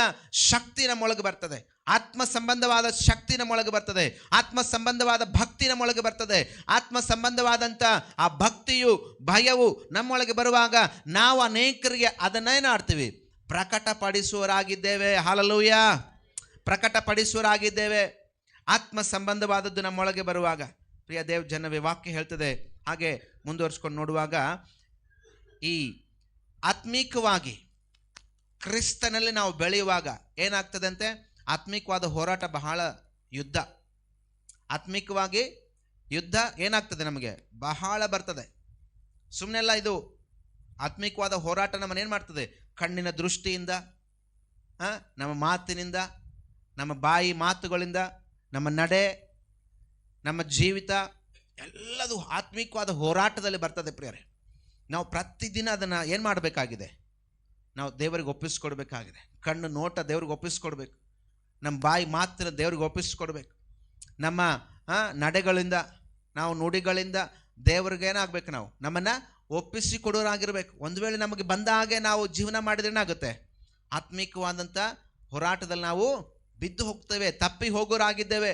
ಶಕ್ತಿ ನಮ್ಮೊಳಗೆ ಬರ್ತದೆ. ಆತ್ಮ ಸಂಬಂಧವಾದ ಶಕ್ತಿ ನಮ್ಮೊಳಗೆ ಬರ್ತದೆ. ಆತ್ಮ ಸಂಬಂಧವಾದ ಭಕ್ತಿ ನಮ್ಮೊಳಗೆ ಬರ್ತದೆ. ಆತ್ಮ ಸಂಬಂಧವಾದಂಥ ಆ ಭಕ್ತಿಯು ಭಯವು ನಮ್ಮೊಳಗೆ ಬರುವಾಗ ನಾವು ಅನೇಕರಿಗೆ ಅದನ್ನೇನು ಆಡ್ತೀವಿ? ಪ್ರಕಟಪಡಿಸುವರಾಗಿದ್ದೇವೆ. ಹಲ್ಲೆಲೂಯಾ. ಪ್ರಕಟಪಡಿಸುವರಾಗಿದ್ದೇವೆ. ಆತ್ಮ ಸಂಬಂಧವಾದದ್ದು ನಮ್ಮೊಳಗೆ ಬರುವಾಗ. ಪ್ರಿಯ ದೇವ್ ಜನವೇ, ವಾಕ್ಯ ಹೇಳ್ತದೆ. ಹಾಗೆ ಮುಂದುವರಿಸ್ಕೊಂಡು ನೋಡುವಾಗ ಈ ಆತ್ಮೀಕವಾಗಿ ಕ್ರಿಸ್ತನಲ್ಲಿ ನಾವು ಬೆಳೆಯುವಾಗ ಏನಾಗ್ತದೆ ಅಂತೆ? ಆತ್ಮಿಕವಾದ ಹೋರಾಟ, ಬಹಳ ಯುದ್ಧ. ಆತ್ಮಿಕವಾಗಿ ಯುದ್ಧ ಏನಾಗ್ತದೆ? ನಮಗೆ ಬಹಳ ಬರ್ತದೆ. ಸುಮ್ಮನೆಲ್ಲ ಇದು ಆತ್ಮಿಕವಾದ ಹೋರಾಟ ನಮ್ಮನ್ನೇನು ಮಾಡ್ತದೆ? ಕಣ್ಣಿನ ದೃಷ್ಟಿಯಿಂದ, ನಮ್ಮ ಮಾತಿನಿಂದ, ನಮ್ಮ ಬಾಯಿ ಮಾತುಗಳಿಂದ, ನಮ್ಮ ನಡೆ, ನಮ್ಮ ಜೀವಿತ ಎಲ್ಲದು ಆತ್ಮಿಕವಾದ ಹೋರಾಟದಲ್ಲಿ ಬರ್ತದೆ ಪ್ರಿಯರೇ. ನಾವು ಪ್ರತಿದಿನ ಅದನ್ನು ಏನು ಮಾಡಬೇಕಾಗಿದೆ? ನಾವು ದೇವರಿಗೆ ಒಪ್ಪಿಸ್ಕೊಡ್ಬೇಕಾಗಿದೆ. ಕಣ್ಣು ನೋಟ ದೇವ್ರಿಗೆ ಒಪ್ಪಿಸ್ಕೊಡ್ಬೇಕು. ನಮ್ಮ ಬಾಯಿ ಮಾತ್ರ ದೇವ್ರಿಗೆ ಒಪ್ಪಿಸ್ಕೊಡ್ಬೇಕು. ನಮ್ಮ ನಡೆಗಳಿಂದ, ನಾವು ನುಡಿಗಳಿಂದ ದೇವ್ರಿಗೆ ಏನಾಗಬೇಕು? ನಾವು ನಮ್ಮನ್ನು ಒಪ್ಪಿಸಿಕೊಡೋರಾಗಿರ್ಬೇಕು. ಒಂದು ವೇಳೆ ನಮಗೆ ಬಂದ ಹಾಗೆ ನಾವು ಜೀವನ ಮಾಡಿದ್ರೆ ಏನಾಗುತ್ತೆ? ಆತ್ಮಿಕವಾದಂಥ ಹೋರಾಟದಲ್ಲಿ ನಾವು ಬಿದ್ದು ಹೋಗ್ತೇವೆ, ತಪ್ಪಿ ಹೋಗೋರಾಗಿದ್ದೇವೆ.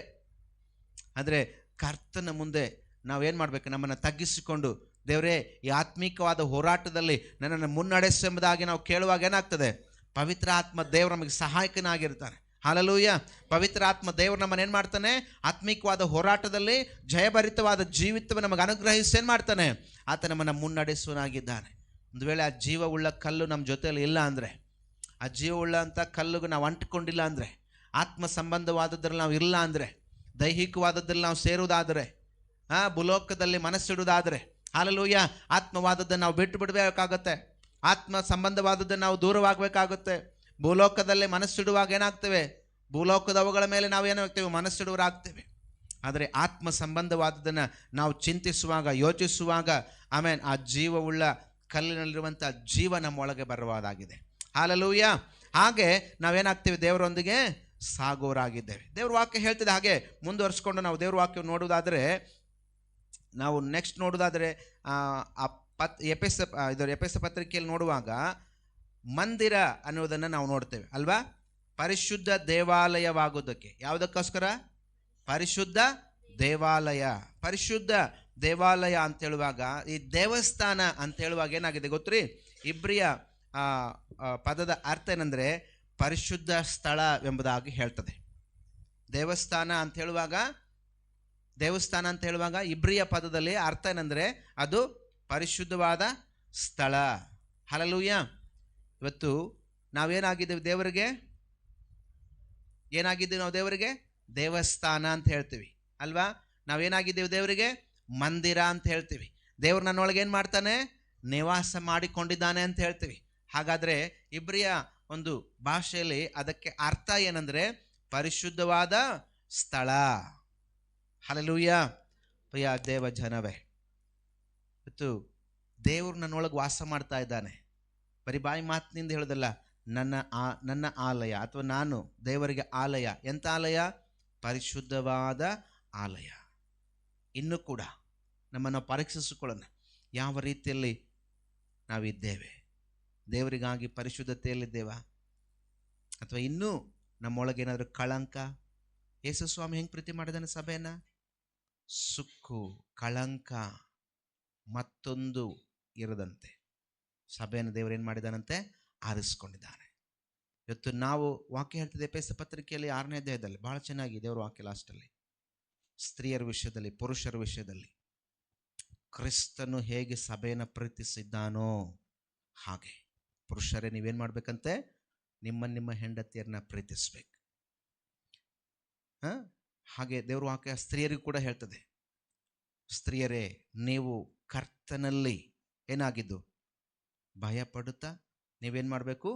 ಆದರೆ ಕರ್ತನ ಮುಂದೆ ನಾವೇನು ಮಾಡಬೇಕು? ನಮ್ಮನ್ನು ತಗ್ಗಿಸಿಕೊಂಡು, ದೇವರೇ, ಈ ಆತ್ಮಿಕವಾದ ಹೋರಾಟದಲ್ಲಿ ನನ್ನನ್ನು ಮುನ್ನಡೆಸೆಂಬುದಾಗಿ ನಾವು ಕೇಳುವಾಗ ಏನಾಗ್ತದೆ? ಪವಿತ್ರ ಆತ್ಮ ದೇವರು ನಮಗೆ ಸಹಾಯಕನಾಗಿರ್ತಾನೆ. ಹಲ್ಲೆಲೂಯಾ. ಪವಿತ್ರ ಆತ್ಮ ದೇವರು ನಮ್ಮನ್ನು ಏನು ಮಾಡ್ತಾನೆ? ಆತ್ಮಿಕವಾದ ಹೋರಾಟದಲ್ಲಿ ಜಯಭರಿತವಾದ ಜೀವಿತವನ್ನು ನಮಗೆ ಅನುಗ್ರಹಿಸಿ ಏನು ಮಾಡ್ತಾನೆ? ಆತ ನಮ್ಮನ್ನು ಮುನ್ನಡೆಸುವನಾಗಿದ್ದಾನೆ. ಒಂದು ವೇಳೆ ಆ ಜೀವವುಳ್ಳ ಕಲ್ಲು ನಮ್ಮ ಜೊತೆಯಲ್ಲಿ ಇಲ್ಲ ಅಂದರೆ, ಆ ಜೀವವುಳ್ಳ ಅಂತ ಕಲ್ಲಿಗೆ ನಾವು ಅಂಟಿಕೊಂಡಿಲ್ಲ ಅಂದರೆ, ಆತ್ಮ ಸಂಬಂಧವಾದದ್ರಲ್ಲಿ ನಾವು ಇಲ್ಲ ಅಂದರೆ, ದೈಹಿಕವಾದದ್ರಲ್ಲಿ ನಾವು ಸೇರುವುದಾದರೆ, ಭೂಲೋಕದಲ್ಲಿ ಮನಸ್ಸಿಡುವುದಾದರೆ, ಹಲ್ಲೆಲೂಯಾ, ಆತ್ಮವಾದದ್ದನ್ನು ನಾವು ಬಿಟ್ಟು ಬಿಡಬೇಕಾಗತ್ತೆ. ಆತ್ಮ ಸಂಬಂಧವಾದದ್ದನ್ನು ನಾವು ದೂರವಾಗಬೇಕಾಗುತ್ತೆ. ಭೂಲೋಕದಲ್ಲಿ ಮನಸ್ಸಿಡುವಾಗ ಏನಾಗ್ತೇವೆ? ಭೂಲೋಕದವುಗಳ ಮೇಲೆ ನಾವು ಏನಾಗ್ತೇವೆ? ಮನಸ್ಸಿಡುವರಾಗ್ತೇವೆ. ಆದರೆ ಆತ್ಮ ಸಂಬಂಧವಾದದ್ದನ್ನು ನಾವು ಚಿಂತಿಸುವಾಗ, ಯೋಚಿಸುವಾಗ, ಆಮೇಲೆ ಆ ಜೀವವುಳ್ಳ ಕಲ್ಲಿನಲ್ಲಿರುವಂಥ ಜೀವ ನಮ್ಮ ಒಳಗೆ ಬರುವುದಾಗಿದೆ. ಹಲ್ಲೆಲೂಯಾ. ಹಾಗೆ ನಾವೇನಾಗ್ತೇವೆ? ದೇವರೊಂದಿಗೆ ಸಾಗೋರಾಗಿದ್ದೇವೆ. ದೇವ್ರ ವಾಕ್ಯ ಹೇಳ್ತಿದೆ. ಹಾಗೆ ಮುಂದುವರಿಸ್ಕೊಂಡು ನಾವು ದೇವ್ರ ವಾಕ್ಯ ನೋಡುವುದಾದರೆ, ನಾವು ನೆಕ್ಸ್ಟ್ ನೋಡುವುದಾದರೆ ಎಫೆಸ ಪತ್ರಿಕೆಯಲ್ಲಿ ನೋಡುವಾಗ ಮಂದಿರ ಅನ್ನೋದನ್ನು ನಾವು ನೋಡ್ತೇವೆ ಅಲ್ವಾ? ಪರಿಶುದ್ಧ ದೇವಾಲಯವಾಗೋದಕ್ಕೆ. ಯಾವುದಕ್ಕೋಸ್ಕರ? ಪರಿಶುದ್ಧ ದೇವಾಲಯ. ಪರಿಶುದ್ಧ ದೇವಾಲಯ ಅಂತ ಹೇಳುವಾಗ, ಈ ದೇವಸ್ಥಾನ ಅಂತ ಹೇಳುವಾಗ ಏನಾಗಿದೆ ಗೊತ್ತ್ರಿ? ಇಬ್ರಿಯ ಪದದ ಅರ್ಥ ಏನಂದರೆ ಪರಿಶುದ್ಧ ಸ್ಥಳ ಎಂಬುದಾಗಿ ಹೇಳ್ತದೆ. ದೇವಸ್ಥಾನ ಅಂತ ಹೇಳುವಾಗ ಇಬ್ರಿಯ ಪದದಲ್ಲಿ ಅರ್ಥ ಏನಂದರೆ ಅದು ಪರಿಶುದ್ಧವಾದ ಸ್ಥಳ. ಹಲ್ಲೆಲೂಯಾ. ಇವತ್ತು ನಾವೇನಾಗಿದ್ದೇವೆ? ದೇವರಿಗೆ ಏನಾಗಿದ್ದೀವಿ? ನಾವು ದೇವರಿಗೆ ದೇವಸ್ಥಾನ ಅಂತ ಹೇಳ್ತೀವಿ ಅಲ್ವಾ? ನಾವೇನಾಗಿದ್ದೇವೆ? ದೇವರಿಗೆ ಮಂದಿರ ಅಂತ ಹೇಳ್ತೀವಿ. ದೇವ್ರು ನನ್ನೊಳಗೆ ಏನು ಮಾಡ್ತಾನೆ? ನಿವಾಸ ಮಾಡಿಕೊಂಡಿದ್ದಾನೆ ಅಂತ ಹೇಳ್ತೀವಿ. ಹಾಗಾದರೆ ಇಬ್ರಿಯ ಒಂದು ಭಾಷೆಯಲ್ಲಿ ಅದಕ್ಕೆ ಅರ್ಥ ಏನಂದರೆ ಪರಿಶುದ್ಧವಾದ ಸ್ಥಳ. ಹಲ್ಲೆಲೂಯಾ. ಪ್ರಿಯ ದೇವ ಜನವೇ, ಇವತ್ತು ದೇವರು ನನ್ನೊಳಗೆ ವಾಸ ಮಾಡ್ತಾ ಇದ್ದಾನೆ. ಬರೀ ಬಾಯಿ ಮಾತಿನಿಂದ ಹೇಳೋದಲ್ಲ, ನನ್ನ ಆಲಯ ಅಥವಾ ನಾನು ದೇವರಿಗೆ ಆಲಯ. ಎಂಥ ಆಲಯ? ಪರಿಶುದ್ಧವಾದ ಆಲಯ. ಇನ್ನೂ ಕೂಡ ನಮ್ಮನ್ನು ಪರೀಕ್ಷಿಸಿಕೊಳ್ಳೋಣ, ಯಾವ ರೀತಿಯಲ್ಲಿ ನಾವಿದ್ದೇವೆ? ದೇವರಿಗಾಗಿ ಪರಿಶುದ್ಧತೆಯಲ್ಲಿದ್ದೇವಾ? ಅಥವಾ ಇನ್ನೂ ನಮ್ಮೊಳಗೆ ಏನಾದರೂ ಕಳಂಕ? ಯೇಸು ಸ್ವಾಮಿ ಹೆಂಗೆ ಪ್ರೀತಿ ಮಾಡಿದಾನೆ ಸಭೆಯನ್ನು? ಸುಕ್ಕು, ಕಳಂಕ ಮತ್ತೊಂದು ಇರದಂತೆ ಸಭೆಯನ್ನು ದೇವರೇನು ಮಾಡಿದಾನಂತೆ? ಆರಿಸ್ಕೊಂಡಿದ್ದಾನೆ. ಇವತ್ತು ನಾವು ವಾಕ್ಯ ಹೇಳ್ತಿದ್ದೆ ಎಫೆಸ ಪತ್ರಿಕೆಯಲ್ಲಿ 6ನೇ ಅಧ್ಯಾಯದಲ್ಲಿ ಬಹಳ ಚೆನ್ನಾಗಿ ದೇವರ ವಾಕ್ಯ ಲಾಸ್ಟಲ್ಲಿ ಸ್ತ್ರೀಯರ ವಿಷಯದಲ್ಲಿ, ಪುರುಷರ ವಿಷಯದಲ್ಲಿ ಕ್ರಿಸ್ತನು ಹೇಗೆ ಸಭೆಯನ್ನು ಪ್ರೀತಿಸಿದ್ದಾನೋ ಹಾಗೆ ಪುರುಷರೇ ನೀವೇನು ಮಾಡಬೇಕಂತೆ? ನಿಮ್ಮ ಹೆಂಡತಿಯರನ್ನ ಪ್ರೀತಿಸ್ಬೇಕು. ಹಾಗೆ ದೇವ್ರ ವಾಕ್ಯ ಸ್ತ್ರೀಯರಿಗೂ ಕೂಡ ಹೇಳ್ತದೆ, ಸ್ತ್ರೀಯರೇ ನೀವು ಕರ್ತನಲ್ಲಿ ಏನಾಗಿದ್ದು ಭಯಪಡುತ್ತಾ ನೀವೇನು ಮಾಡಬೇಕು?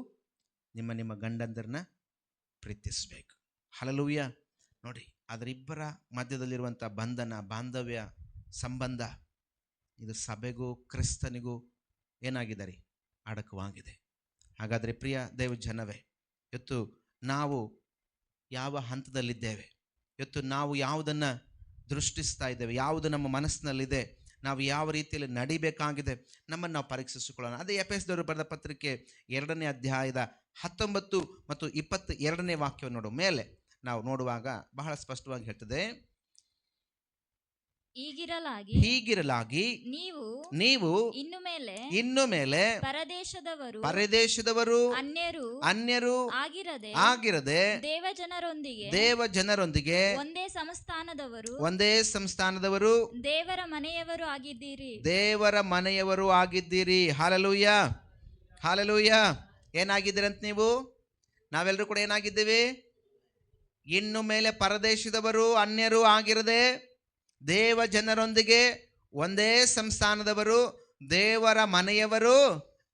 ನಿಮ್ಮ ಗಂಡಂದರನ್ನ ಪ್ರೀತಿಸ್ಬೇಕು. ಹಲ್ಲೆಲೂಯಾ. ನೋಡಿ, ಅದರಿಬ್ಬರ ಮಧ್ಯದಲ್ಲಿರುವಂಥ ಬಂಧನ, ಬಾಂಧವ್ಯ, ಸಂಬಂಧ ಇದು ಸಭೆಗೂ ಕ್ರಿಸ್ತನಿಗೂ ಏನಾಗಿದೆ? ಅಡಕವಾಗಿದೆ. ಹಾಗಾದರೆ ಪ್ರಿಯ ದೇವ ಜನವೇ, ಇವತ್ತು ನಾವು ಯಾವ ಹಂತದಲ್ಲಿದ್ದೇವೆ? ಇವತ್ತು ನಾವು ಯಾವುದನ್ನು ದೃಷ್ಟಿಸ್ತಾ ಇದ್ದೇವೆ? ಯಾವುದು ನಮ್ಮ ಮನಸ್ಸಿನಲ್ಲಿದೆ? ನಾವು ಯಾವ ರೀತಿಯಲ್ಲಿ ನಡಿಬೇಕಾಗಿದೆ? ನಮ್ಮನ್ನು ನಾವು ಪರೀಕ್ಷಿಸಿಕೊಳ್ಳೋಣ. ಅದೇ ಎಫೆಸದವರು ಬರೆದ ಪತ್ರಿಕೆ 2ನೇ ಅಧ್ಯಾಯದ 19 ಮತ್ತು 22ನೇ ವಾಕ್ಯವನ್ನು ನೋಡುವ ಮೇಲೆ ನಾವು ನೋಡುವಾಗ ಬಹಳ ಸ್ಪಷ್ಟವಾಗಿ ಹೇಳ್ತದೆ, ಹೀಗಿರಲಾಗಿ ನೀವು ಇನ್ನು ಮೇಲೆ ಪರದೇಶದವರು ಅನ್ಯರು ಆಗಿರದೆ ದೇವಜನರೊಂದಿಗೆ ಒಂದೇ ಸಂಸ್ಥಾನದವರು ದೇವರ ಮನೆಯವರು ಆಗಿದ್ದೀರಿ. ಹಲ್ಲೆಲೂಯಾ. ಹಲ್ಲೆಲೂಯಾ. ಏನಾಗಿದ್ದೀರಂತ ನೀವು? ನಾವೆಲ್ಲರೂ ಕೂಡ ಏನಾಗಿದ್ದೀವಿ? ಇನ್ನು ಮೇಲೆ ಪರದೇಶದವರು ಅನ್ಯರು ಆಗಿರದೆ ದೇವ ಜನರೊಂದಿಗೆ ಒಂದೇ ಸಂಸ್ಥಾನದವರು ದೇವರ ಮನೆಯವರು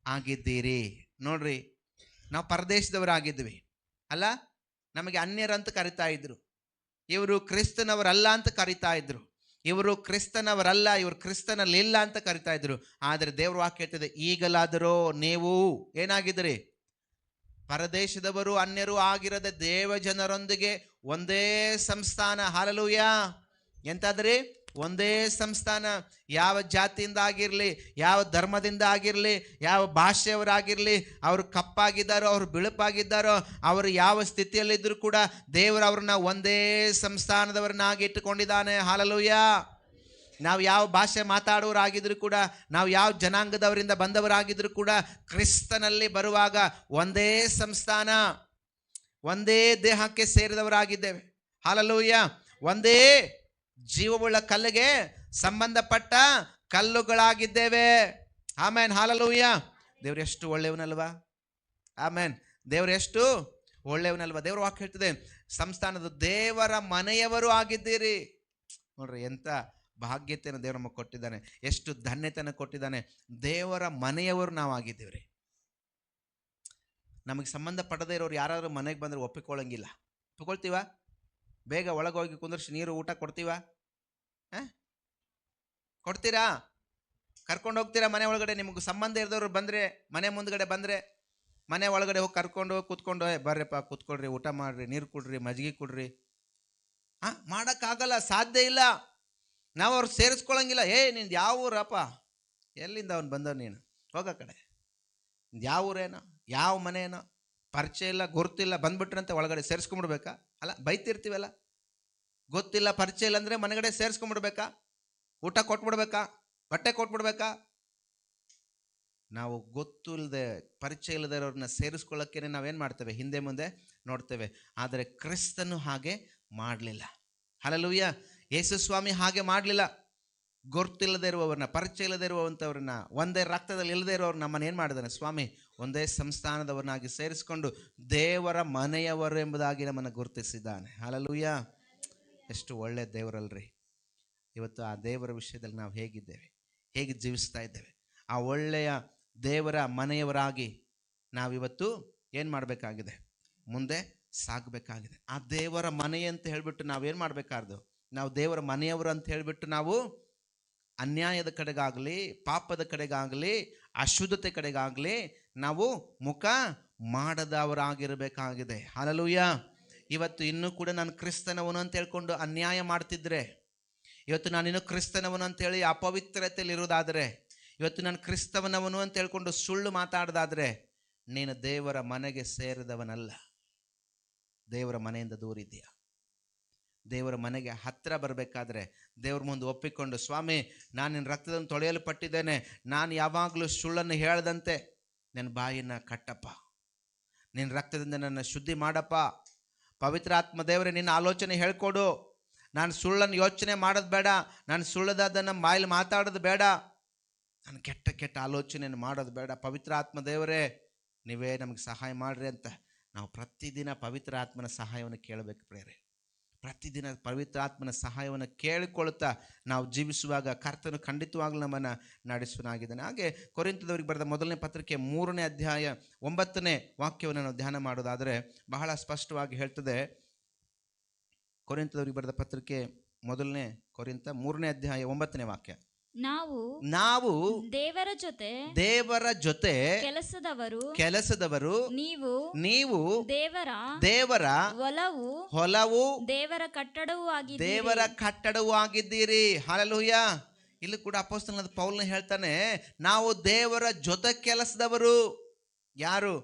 ಆಗಿದ್ದೀರಿ. ನೋಡ್ರಿ, ನಾವು ಪರದೇಶದವರು ಆಗಿದ್ವಿ ಅಲ್ಲ? ನಮಗೆ ಅನ್ಯರಂತ ಕರಿತಾ ಇದ್ರು. ಇವರು ಕ್ರಿಸ್ತನವರಲ್ಲ ಅಂತ ಕರಿತಾ ಇದ್ರು. ಇವರು ಕ್ರಿಸ್ತನವರಲ್ಲ, ಇವರು ಕ್ರಿಸ್ತನಲ್ಲಿಲ್ಲ ಅಂತ ಕರಿತಾ ಇದ್ರು. ಆದರೆ ದೇವ್ರ ವಾಕ್ಯ ಹೇಳ್ತದೆ, ಈಗಲಾದರೂ ನೀವು ಏನಾಗಿದ್ರಿ? ಪರದೇಶದವರು, ಅನ್ಯರು ಆಗಿರದ ದೇವ ಜನರೊಂದಿಗೆ ಒಂದೇ ಸಂಸ್ಥಾನ. ಹಾಲೆಲೂಯ. ಎಂತಾದ್ರಿ? ಒಂದೇ ಸಂಸ್ಥಾನ. ಯಾವ ಜಾತಿಯಿಂದ ಆಗಿರಲಿ, ಯಾವ ಧರ್ಮದಿಂದ ಆಗಿರಲಿ, ಯಾವ ಭಾಷೆಯವರಾಗಿರಲಿ, ಅವರು ಕಪ್ಪಾಗಿದ್ದಾರೋ, ಅವರು ಬಿಳುಪಾಗಿದ್ದಾರೋ, ಅವರು ಯಾವ ಸ್ಥಿತಿಯಲ್ಲಿದ್ದರೂ ಕೂಡ ದೇವರು ಅವ್ರನ್ನ ಒಂದೇ ಸಂಸ್ಥಾನದವರನ್ನಾಗಿ ಇಟ್ಟುಕೊಂಡಿದ್ದಾನೆ. ಹಾಲೆಲೂಯ. ನಾವು ಯಾವ ಭಾಷೆ ಮಾತಾಡೋರಾಗಿದ್ರು ಕೂಡ, ನಾವು ಯಾವ ಜನಾಂಗದವರಿಂದ ಬಂದವರಾಗಿದ್ರು ಕೂಡ, ಕ್ರಿಸ್ತನಲ್ಲಿ ಬರುವಾಗ ಒಂದೇ ಸಂಸ್ಥಾನ, ಒಂದೇ ದೇಹಕ್ಕೆ ಸೇರಿದವರಾಗಿದ್ದೇವೆ. ಹಾಲೆಲೂಯ. ಒಂದೇ ಜೀವವುಳ್ಳ ಕಲ್ಲಿಗೆ ಸಂಬಂಧಪಟ್ಟ ಕಲ್ಲುಗಳಾಗಿದ್ದೇವೆ. ಆಮೇನ್. ಹಾಲೆಲೂಯ. ದೇವ್ರು ಎಷ್ಟು ಒಳ್ಳೆಯವನಲ್ವಾ? ಆಮೇನ್. ದೇವ್ರು ಎಷ್ಟು ಒಳ್ಳೆಯವನಲ್ವಾ? ದೇವ್ರ ವಾಕ್ಯ ಹೇಳ್ತದೆ, ಸಂಸ್ಥಾನದ ದೇವರ ಮನೆಯವರು ಆಗಿದ್ದೀರಿ. ನೋಡ್ರಿ, ಎಂತ ಭಾಗ್ಯತೆಯನ್ನು ದೇವರು ನಮಗೆ ಕೊಟ್ಟಿದ್ದಾನೆ, ಎಷ್ಟು ಧನ್ಯತೆಯನ್ನು ಕೊಟ್ಟಿದ್ದಾನೆ. ದೇವರ ಮನೆಯವರು ನಾವು ಆಗಿದ್ದೇವ್ರಿ. ನಮಗೆ ಸಂಬಂಧಪಡದೇ ಇರೋರು ಯಾರಾದ್ರೂ ಮನೆಗೆ ಬಂದರೆ ಒಪ್ಪಿಕೊಳ್ಳಂಗಿಲ್ಲ. ಒಪ್ಪಿಕೊಳ್ತೀವ? ಬೇಗ ಒಳಗೋಗಿ ಕುಂದರ್ಸಿ ನೀರು ಊಟ ಕೊಡ್ತೀವ? ಕೊಡ್ತೀರಾ? ಕರ್ಕೊಂಡು ಹೋಗ್ತೀರಾ ಮನೆ ಒಳಗಡೆ? ನಿಮ್ಗೆ ಸಂಬಂಧ ಇರೋರು ಬಂದರೆ, ಮನೆ ಮುಂದ್ಗಡೆ ಬಂದರೆ, ಮನೆ ಒಳಗಡೆ ಹೋಗಿ ಕರ್ಕೊಂಡು ಹೋಗಿ ಕೂತ್ಕೊಂಡು, ಬರ್ರಿಪ್ಪ ಕೂತ್ಕೊಳ್ರಿ, ಊಟ ಮಾಡ್ರಿ, ನೀರು ಕೊಡ್ರಿ, ಮಜ್ಜಿಗೆ ಕೊಡ್ರಿ. ಮಾಡೋಕ್ಕಾಗಲ್ಲ, ಸಾಧ್ಯ ಇಲ್ಲ. ನಾವು ಅವ್ರು ಸೇರಿಸ್ಕೊಳಂಗಿಲ್ಲ. ನಿಂದು ಯಾವ ಊರಪ್ಪ? ಎಲ್ಲಿಂದ ಅವ್ನು ಬಂದವ್ ನೀನು? ಹೋಗೋ ಕಡೆ. ಯಾವ ಊರೇನೋ, ಯಾವ ಮನೇನೋ, ಪರಿಚಯ ಇಲ್ಲ, ಗುರುತಿಲ್ಲ, ಬಂದ್ಬಿಟ್ರಂತೆ ಒಳಗಡೆ ಸೇರಿಸ್ಕೊಂಡ್ಬಿಡ್ಬೇಕಾ? ಅಲ್ಲ, ಬೈತಿರ್ತೀವಲ್ಲ. ಗೊತ್ತಿಲ್ಲ, ಪರಿಚಯ ಇಲ್ಲ ಅಂದರೆ ಮನೆಗಡೆ ಸೇರಿಸ್ಕೊಂಡ್ಬಿಡ್ಬೇಕಾ? ಊಟ ಕೊಟ್ಬಿಡ್ಬೇಕಾ? ಬಟ್ಟೆ ಕೊಟ್ಬಿಡ್ಬೇಕಾ? ನಾವು ಗೊತ್ತು ಇಲ್ಲದೆ, ಪರಿಚಯ ಇಲ್ಲದೆ ಇರೋರನ್ನ ಸೇರಿಸ್ಕೊಳ್ಳೋಕ್ಕೇನೆ ನಾವೇನು ಮಾಡ್ತೇವೆ? ಹಿಂದೆ ಮುಂದೆ ನೋಡ್ತೇವೆ. ಆದರೆ ಕ್ರಿಸ್ತನು ಹಾಗೆ ಮಾಡಲಿಲ್ಲ. ಹಲ್ಲೆಲೂಯ. ಯೇಸು ಸ್ವಾಮಿ ಹಾಗೆ ಮಾಡಲಿಲ್ಲ. ಗೊತ್ತಿಲ್ಲದೆ ಇರುವವ್ರನ್ನ, ಪರಿಚಯ ಇಲ್ಲದೆ ಇರುವಂಥವ್ರನ್ನ, ಒಂದೇ ರಕ್ತದಲ್ಲಿ ಇಲ್ಲದೆ ಇರೋರು ನಮ್ಮನ್ನು ಏನು ಮಾಡಿದಾನೆ ಸ್ವಾಮಿ? ಒಂದೇ ಸಂಸ್ಥಾನದವರನ್ನಾಗಿ ಸೇರಿಸ್ಕೊಂಡು ದೇವರ ಮನೆಯವರು ಎಂಬುದಾಗಿ ನಮ್ಮನ್ನು ಗುರುತಿಸಿದ್ದಾನೆ. ಹಲ್ಲೆಲೂಯ. ಎಷ್ಟು ಒಳ್ಳೆ ದೇವರಲ್ರಿ. ಇವತ್ತು ಆ ದೇವರ ವಿಷಯದಲ್ಲಿ ನಾವು ಹೇಗಿದ್ದೇವೆ, ಹೇಗೆ ಜೀವಿಸ್ತಾ ಇದ್ದೇವೆ? ಆ ಒಳ್ಳೆಯ ದೇವರ ಮನೆಯವರಾಗಿ ನಾವಿವತ್ತು ಏನು ಮಾಡಬೇಕಾಗಿದೆ? ಮುಂದೆ ಸಾಗಬೇಕಾಗಿದೆ. ಆ ದೇವರ ಮನೆ ಅಂತ ಹೇಳಿಬಿಟ್ಟು ನಾವೇನು ಮಾಡಬೇಕಾರ್ದು? ನಾವು ದೇವರ ಮನೆಯವರು ಅಂತ ಹೇಳಿಬಿಟ್ಟು ನಾವು ಅನ್ಯಾಯದ ಕಡೆಗಾಗಲಿ, ಪಾಪದ ಕಡೆಗಾಗಲಿ, ಅಶುದ್ಧತೆ ಕಡೆಗಾಗಲಿ ನಾವು ಮುಖ ಮಾಡದವರಾಗಿರಬೇಕಾಗಿದೆ. ಹಲ್ಲೆಲೂಯ. ಇವತ್ತು ಇನ್ನೂ ಕೂಡ ನಾನು ಕ್ರಿಸ್ತನವನು ಅಂತ ಹೇಳ್ಕೊಂಡು ಅನ್ಯಾಯ ಮಾಡ್ತಿದ್ರೆ, ಇವತ್ತು ನಾನಿನ್ನೂ ಕ್ರಿಸ್ತನವನು ಅಂತೇಳಿ ಅಪವಿತ್ರತೆಯಲ್ಲಿ ಇರೋದಾದರೆ, ಇವತ್ತು ನಾನು ಕ್ರಿಸ್ತವನವನು ಅಂತ ಹೇಳ್ಕೊಂಡು ಸುಳ್ಳು ಮಾತಾಡೋದಾದರೆ, ನೀನು ದೇವರ ಮನೆಗೆ ಸೇರಿದವನಲ್ಲ. ದೇವರ ಮನೆಯಿಂದ ದೂರ ಇದೆಯಾ? ದೇವರ ಮನೆಗೆ ಹತ್ತಿರ ಬರಬೇಕಾದ್ರೆ ದೇವ್ರ ಮುಂದೆ ಒಪ್ಪಿಕೊಂಡು, ಸ್ವಾಮಿ, ನಾನು ನಿನ್ನ ರಕ್ತದಲ್ಲಿ ತೊಳೆಯಲ್ಪಟ್ಟಿದ್ದೇನೆ, ನಾನು ಯಾವಾಗಲೂ ಸುಳ್ಳನ್ನು ಹೇಳ್ದಂತೆ ನನ್ನ ಬಾಯಿನ ಕಟ್ಟಪ್ಪ, ನಿನ್ನ ರಕ್ತದಿಂದ ನನ್ನ ಶುದ್ಧಿ ಮಾಡಪ್ಪ, ಪವಿತ್ರಾತ್ಮ ದೇವರೇ ನಿನ್ನ ಆಲೋಚನೆ ಹೇಳ್ಕೊಡು, ನಾನು ಸುಳ್ಳನ್ನು ಯೋಚನೆ ಮಾಡೋದು ಬೇಡ, ನಾನು ಸುಳ್ಳದನ್ನು ಬಾಯಲ್ಲಿ ಮಾತಾಡೋದು ಬೇಡ, ನಾನು ಕೆಟ್ಟ ಕೆಟ್ಟ ಆಲೋಚನೆಯನ್ನು ಮಾಡೋದು ಬೇಡ. ಪವಿತ್ರಾತ್ಮ ದೇವರೇ ನೀವೇ ನಮಗೆ ಸಹಾಯ ಮಾಡಿರಿ ಅಂತ ನಾವು ಪ್ರತಿದಿನ ಪವಿತ್ರ ಆತ್ಮನ ಸಹಾಯವನ್ನು ಕೇಳಬೇಕು ಪ್ರೇರೆ. ಪ್ರತಿದಿನ ಪವಿತ್ರಾತ್ಮನ ಸಹಾಯವನ್ನು ಕೇಳಿಕೊಳ್ತಾ ನಾವು ಜೀವಿಸುವಾಗ ಕರ್ತನು ಖಂಡಿತವಾಗ್ಲೂ ನಮ್ಮನ್ನು ನಡೆಸುವನಾಗಿದ್ದಾನೆ. ಹಾಗೆ ಕೊರಿಂಥದವರಿಗೆ ಬರೆದ ಮೊದಲನೇ ಪತ್ರಿಕೆ 3ನೇ ಅಧ್ಯಾಯ 9ನೇ ವಾಕ್ಯವನ್ನು ನಾವು ಧ್ಯಾನ ಮಾಡೋದಾದರೆ ಬಹಳ ಸ್ಪಷ್ಟವಾಗಿ ಹೇಳ್ತದೆ. ಕೊರಿಂಥದವರಿಗೆ ಬರೆದ ಪತ್ರಿಕೆ ಮೊದಲನೇ ಕೊರಿಂಥ 3ನೇ ಅಧ್ಯಾಯ 9ನೇ ವಾಕ್ಯ, ನಾವು ದೇವರ ಜೊತೆ ಕೆಲಸದವರು ನೀವು ದೇವರ ಹೊಲವು ದೇವರ ಕಟ್ಟಡವೂ ಆಗಿದ್ದೀರಿ. ಹಲ್ಲೆಲೂಯ. ಇಲ್ಲಿ ಕೂಡ ಅಪೊಸ್ತಲನಾದ ಪೌಲನು ಹೇಳ್ತಾನೆ, ನಾವು ದೇವರ ಜೊತೆ ಕೆಲಸದವರು. ಯಾರು?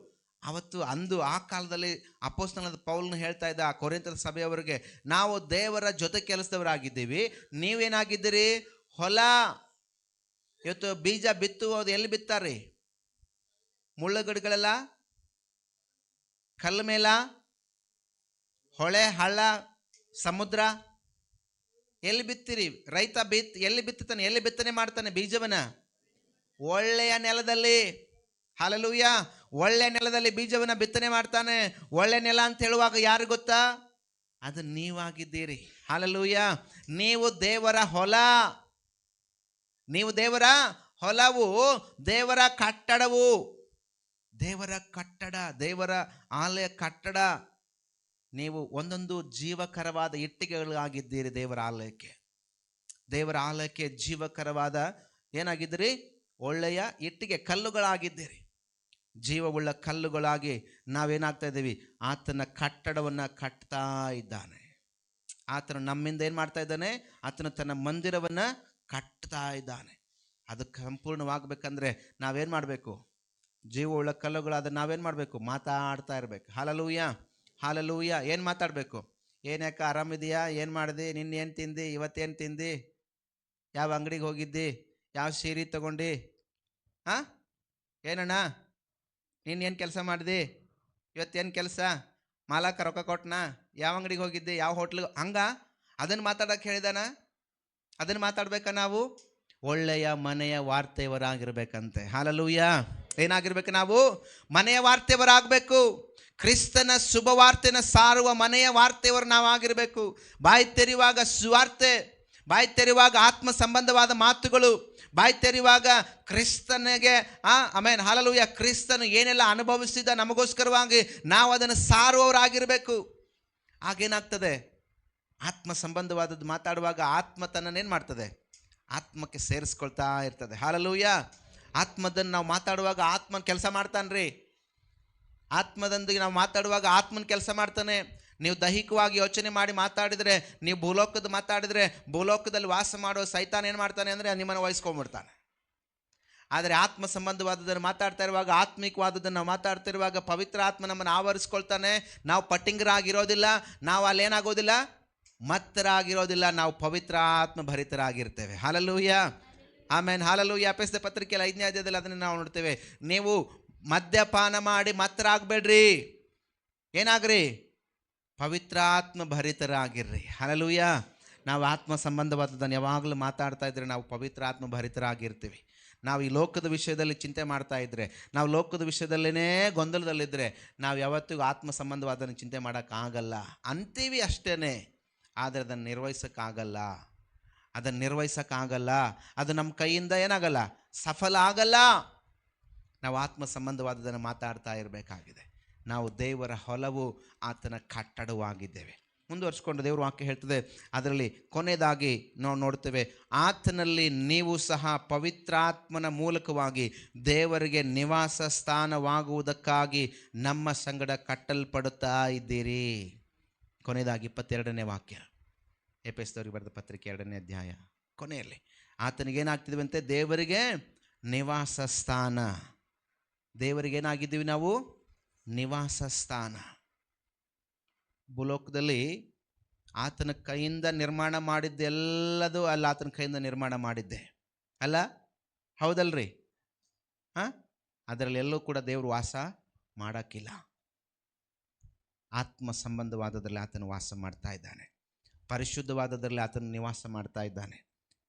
ಅವತ್ತು ಅಂದು ಆ ಕಾಲದಲ್ಲಿ ಅಪೊಸ್ತಲನಾದ ಪೌಲನು ಹೇಳ್ತಾ ಇದ್ದ ಆ ಕೊರಿಂಥದ ಸಭೆಯವರಿಗೆ, ನಾವು ದೇವರ ಜೊತೆ ಕೆಲಸದವರಾಗಿದ್ದೀವಿ, ನೀವೇನಾಗಿದ್ದೀರಿ? ಹೊಲ. ಇವತ್ತು ಬೀಜ ಬಿತ್ತುವುದು ಎಲ್ಲಿ ಬಿತ್ತಾರಿ? ಮುಳ್ಳುಗಡ್ಗಳೆಲ್ಲ ಕಲ್ಲ ಮೇಲ, ಹೊಳೆ, ಹಳ್ಳ, ಸಮುದ್ರ, ಎಲ್ಲಿ ಬಿತ್ತೀರಿ? ರೈತ ಎಲ್ಲಿ ಬಿತ್ತಾನೆ? ಎಲ್ಲಿ ಬಿತ್ತನೆ ಮಾಡ್ತಾನೆ ಬೀಜವನ್ನ? ಒಳ್ಳೆಯ ನೆಲದಲ್ಲಿ. ಹಲ್ಲೆಲೂಯ. ಒಳ್ಳೆ ನೆಲದಲ್ಲಿ ಬೀಜವನ್ನ ಬಿತ್ತನೆ ಮಾಡ್ತಾನೆ. ಒಳ್ಳೆ ನೆಲ ಅಂತ ಹೇಳುವಾಗ ಯಾರು ಗೊತ್ತಾ? ಅದು ನೀವಾಗಿದ್ದೀರಿ. ಹಲ್ಲೆಲೂಯ. ನೀವು ದೇವರ ಹೊಲ, ನೀವು ದೇವರ ಹೊಲವು, ದೇವರ ಕಟ್ಟಡವು. ದೇವರ ಕಟ್ಟಡ, ದೇವರ ಆಲಯ ಕಟ್ಟಡ. ನೀವು ಒಂದೊಂದು ಜೀವಕರವಾದ ಇಟ್ಟಿಗೆಗಳಾಗಿದ್ದೀರಿ ದೇವರ ಆಲಯಕ್ಕೆ. ದೇವರ ಆಲಯಕ್ಕೆ ಜೀವಕರವಾದ ಏನಾಗಿದ್ದೀರಿ? ಒಳ್ಳೆಯ ಇಟ್ಟಿಗೆ ಕಲ್ಲುಗಳಾಗಿದ್ದೀರಿ. ಜೀವವುಳ್ಳ ಕಲ್ಲುಗಳಾಗಿ ನಾವೇನಾಗ್ತಾ ಇದ್ದೀವಿ? ಆತನ ಕಟ್ಟಡವನ್ನು ಕಟ್ತಾ ಇದ್ದಾನೆ. ಆತನು ನಮ್ಮಿಂದ ಏನು ಮಾಡ್ತಾ ಇದ್ದಾನೆ? ಆತನು ತನ್ನ ಮಂದಿರವನ್ನು ಕಟ್ತಾ ಇದ್ದಾನೆ. ಅದಕ್ಕೆ ಸಂಪೂರ್ಣವಾಗಬೇಕಂದ್ರೆ ನಾವೇನು ಮಾಡಬೇಕು? ಜೀವವುಳ್ಳ ಕಲ್ಲುಗಳಾದ ನಾವೇನು ಮಾಡಬೇಕು? ಮಾತಾಡ್ತಾ ಇರಬೇಕು. Hallelujah, hallelujah. ಏನು ಮಾತಾಡಬೇಕು? ಏನಕ್ಕ ಆರಾಮಿದೆಯಾ? ಏನು ಮಾಡಿದೆ? ನಿನ್ನೆ ಏನು ತಿಂದು? ಇವತ್ತೇನು ತಿಂದು? ಯಾವ ಅಂಗಡಿಗೆ ಹೋಗಿದ್ದಿ? ಯಾವ ಸೀರೆ ತಗೊಂಡು? ಹಾಂ, ಏನಣ್ಣ ನಿನ್ನೇನು ಕೆಲಸ ಮಾಡಿದೆ? ಇವತ್ತೇನು ಕೆಲಸ? ಮಾಲಕ ರೊಕ್ಕ ಕೊಟ್ಟನಾ? ಯಾವ ಅಂಗಡಿಗೆ ಹೋಗಿದ್ದೆ? ಯಾವ ಹೋಟ್ಲಿಗೆ? ಅದನ್ನು ಮಾತಾಡೋಕೆ ಹೇಳಿದಾನ? ಅದನ್ನು ಮಾತಾಡ್ಬೇಕಾ ನಾವು? ಒಳ್ಳೆಯ ಮನೆಯ ವಾರ್ತೆಯವರಾಗಿರ್ಬೇಕಂತೆ. ಹಾಲೆಲೂಯ. ಏನಾಗಿರ್ಬೇಕು ನಾವು? ಮನೆಯ ವಾರ್ತೆಯವರಾಗಬೇಕು. ಕ್ರಿಸ್ತನ ಶುಭವಾರ್ತೆನ ಸಾರುವ ಮನೆಯ ವಾರ್ತೆಯವರು ನಾವಾಗಿರಬೇಕು. ಬಾಯಿ ತೆರೆಯುವಾಗ ಸುವಾರ್ತೆ, ಬಾಯಿ ತೆರೆಯುವಾಗ ಆತ್ಮ ಸಂಬಂಧವಾದ ಮಾತುಗಳು, ಬಾಯಿ ತೆರೆಯುವಾಗ ಕ್ರಿಸ್ತನಿಗೆ ಆಮೇನ್, ಹಾಲೆಲೂಯ, ಕ್ರಿಸ್ತನು ಏನೆಲ್ಲ ಅನುಭವಿಸಿದ ನಮಗೋಸ್ಕರವಾಗಿ ನಾವು ಅದನ್ನು ಸಾರುವವರಾಗಿರಬೇಕು. ಆಗೇನಾಗ್ತದೆ? ಆತ್ಮ ಸಂಬಂಧವಾದದ್ದು ಮಾತಾಡುವಾಗ ಆತ್ಮ ತನ್ನನ್ನೇನು ಮಾಡ್ತದೆ? ಆತ್ಮಕ್ಕೆ ಸೇರಿಸ್ಕೊಳ್ತಾ ಇರ್ತದೆ. ಹಾಲೆಲೂಯ. ಆತ್ಮದನ್ನು ನಾವು ಮಾತಾಡುವಾಗ ಆತ್ಮನ ಕೆಲಸ ಮಾಡ್ತಾನ್ರಿ. ಆತ್ಮದೊಂದಿಗೆ ನಾವು ಮಾತಾಡುವಾಗ ಆತ್ಮನ ಕೆಲಸ ಮಾಡ್ತಾನೆ. ನೀವು ದೈಹಿಕವಾಗಿ ಯೋಚನೆ ಮಾಡಿ ಮಾತಾಡಿದರೆ, ನೀವು ಭೂಲೋಕದ ಮಾತಾಡಿದರೆ, ಭೂಲೋಕದಲ್ಲಿ ವಾಸ ಮಾಡೋ ಸೈತಾನ ಏನು ಮಾಡ್ತಾನೆ ಅಂದರೆ ನಿಮ್ಮನ್ನು ವಹಿಸ್ಕೊಂಡ್ಬಿಡ್ತಾನೆ. ಆದರೆ ಆತ್ಮ ಸಂಬಂಧವಾದದನ್ನು ಮಾತಾಡ್ತಾ ಇರುವಾಗ, ಆತ್ಮಿಕವಾದದನ್ನು ನಾವು ಮಾತಾಡ್ತಿರುವಾಗ ಪವಿತ್ರ ಆತ್ಮ ನಮ್ಮನ್ನು ಆವರಿಸ್ಕೊಳ್ತಾನೆ. ನಾವು ಪಟ್ಟಿಂಗರಾಗಿರೋದಿಲ್ಲ, ನಾವು ಅಲ್ಲೇನಾಗೋದಿಲ್ಲ, ಮತ್ತರಾಗಿರೋದಿಲ್ಲ, ನಾವು ಪವಿತ್ರ ಆತ್ಮ ಭರಿತರಾಗಿರ್ತೇವೆ. ಹಾಲೆಲೂಯ, ಆಮೇನ್, ಹಾಲೆಲೂಯ. ಎಫೆಸದ ಪತ್ರಿಕೆಯಲ್ಲಿ 5ನೇ ಅಧ್ಯಾಯದಲ್ಲಿ ಅದನ್ನು ನಾವು ನೋಡ್ತೇವೆ. ನೀವು ಮದ್ಯಪಾನ ಮಾಡಿ ಮತ್ತರಾಗಬೇಡ್ರಿ, ಏನಾಗ್ರಿ? ಪವಿತ್ರಾತ್ಮ ಭರಿತರಾಗಿರ್ರಿ. ಹಾಲೆಲೂಯ. ನಾವು ಆತ್ಮ ಸಂಬಂಧವಾದದ್ದನ್ನು ಯಾವಾಗಲೂ ಮಾತಾಡ್ತಾ ಇದ್ರೆ ನಾವು ಪವಿತ್ರ ಆತ್ಮ ಭರಿತರಾಗಿರ್ತೀವಿ. ನಾವು ಈ ಲೋಕದ ವಿಷಯದಲ್ಲಿ ಚಿಂತೆ ಮಾಡ್ತಾ ಇದ್ದರೆ, ನಾವು ಲೋಕದ ವಿಷಯದಲ್ಲೇ ಗೊಂದಲದಲ್ಲಿದ್ದರೆ ನಾವು ಯಾವತ್ತಿಗೂ ಆತ್ಮ ಸಂಬಂಧವಾದನ್ನು ಚಿಂತೆ ಮಾಡೋಕ್ಕಾಗಲ್ಲ. ಅಂತೀವಿ ಅಷ್ಟೇ, ಆದರೆ ಅದನ್ನು ನಿರ್ವಹಿಸೋಕ್ಕಾಗಲ್ಲ. ಅದು ನಮ್ಮ ಕೈಯಿಂದ ಏನಾಗಲ್ಲ, ಸಫಲ ಆಗಲ್ಲ. ನಾವು ಆತ್ಮ ಸಂಬಂಧವಾದದನ್ನು ಮಾತಾಡ್ತಾ ಇರಬೇಕಾಗಿದೆ. ನಾವು ದೇವರ ಹೊಲವು, ಆತನ ಕಟ್ಟಡವಾಗಿದ್ದೇವೆ. ಮುಂದುವರಿಸ್ಕೊಂಡು ದೇವ್ರ ವಾಕ್ಯ ಹೇಳ್ತದೆ, ಅದರಲ್ಲಿ ಕೊನೆಯದಾಗಿ ನಾವು ನೋಡ್ತೇವೆ, ಆತನಲ್ಲಿ ನೀವು ಸಹ ಪವಿತ್ರಾತ್ಮನ ಮೂಲಕವಾಗಿ ದೇವರಿಗೆ ನಿವಾಸ ಸ್ಥಾನವಾಗುವುದಕ್ಕಾಗಿ ನಮ್ಮ ಸಂಗಡ ಕಟ್ಟಲ್ಪಡುತ್ತಾ ಇದ್ದೀರಿ. ಕೊನೆಯದಾಗಿ 22ನೇ ವಾಕ್ಯ, ಎಫೆಸದವರಿಗೆ ಬರೆದ ಪತ್ರಿಕೆ 2ನೇ ಅಧ್ಯಾಯ ಕೊನೆಯಲ್ಲಿ, ಆತನಿಗೇನಾಗ್ತಿದ್ವಂತೆ? ದೇವರಿಗೆ ನಿವಾಸ ಸ್ಥಾನ. ದೇವರಿಗೇನಾಗಿದ್ದೀವಿ ನಾವು? ನಿವಾಸ ಸ್ಥಾನ. ಭೂಲೋಕದಲ್ಲಿ ಆತನ ಕೈಯಿಂದ ನಿರ್ಮಾಣ ಮಾಡಿದ್ದೆಲ್ಲದೂ ಅಲ್ಲ, ಆತನ ಕೈಯಿಂದ ನಿರ್ಮಾಣ ಮಾಡಿದ್ದೆ ಅಲ್ಲ, ಹೌದಲ್ರಿ? ಅದರಲ್ಲಿ ಎಲ್ಲೂ ಕೂಡ ದೇವರು ವಾಸ ಮಾಡೋಕ್ಕಿಲ್ಲ. ಆತ್ಮ ಸಂಬಂಧವಾದದಲ್ಲಿ ಆತನು ವಾಸ ಮಾಡ್ತಾ ಇದ್ದಾನೆ. ಪರಿಶುದ್ಧವಾದದಲ್ಲಿ ಆತನು ನಿವಾಸ ಮಾಡ್ತಾ ಇದ್ದಾನೆ.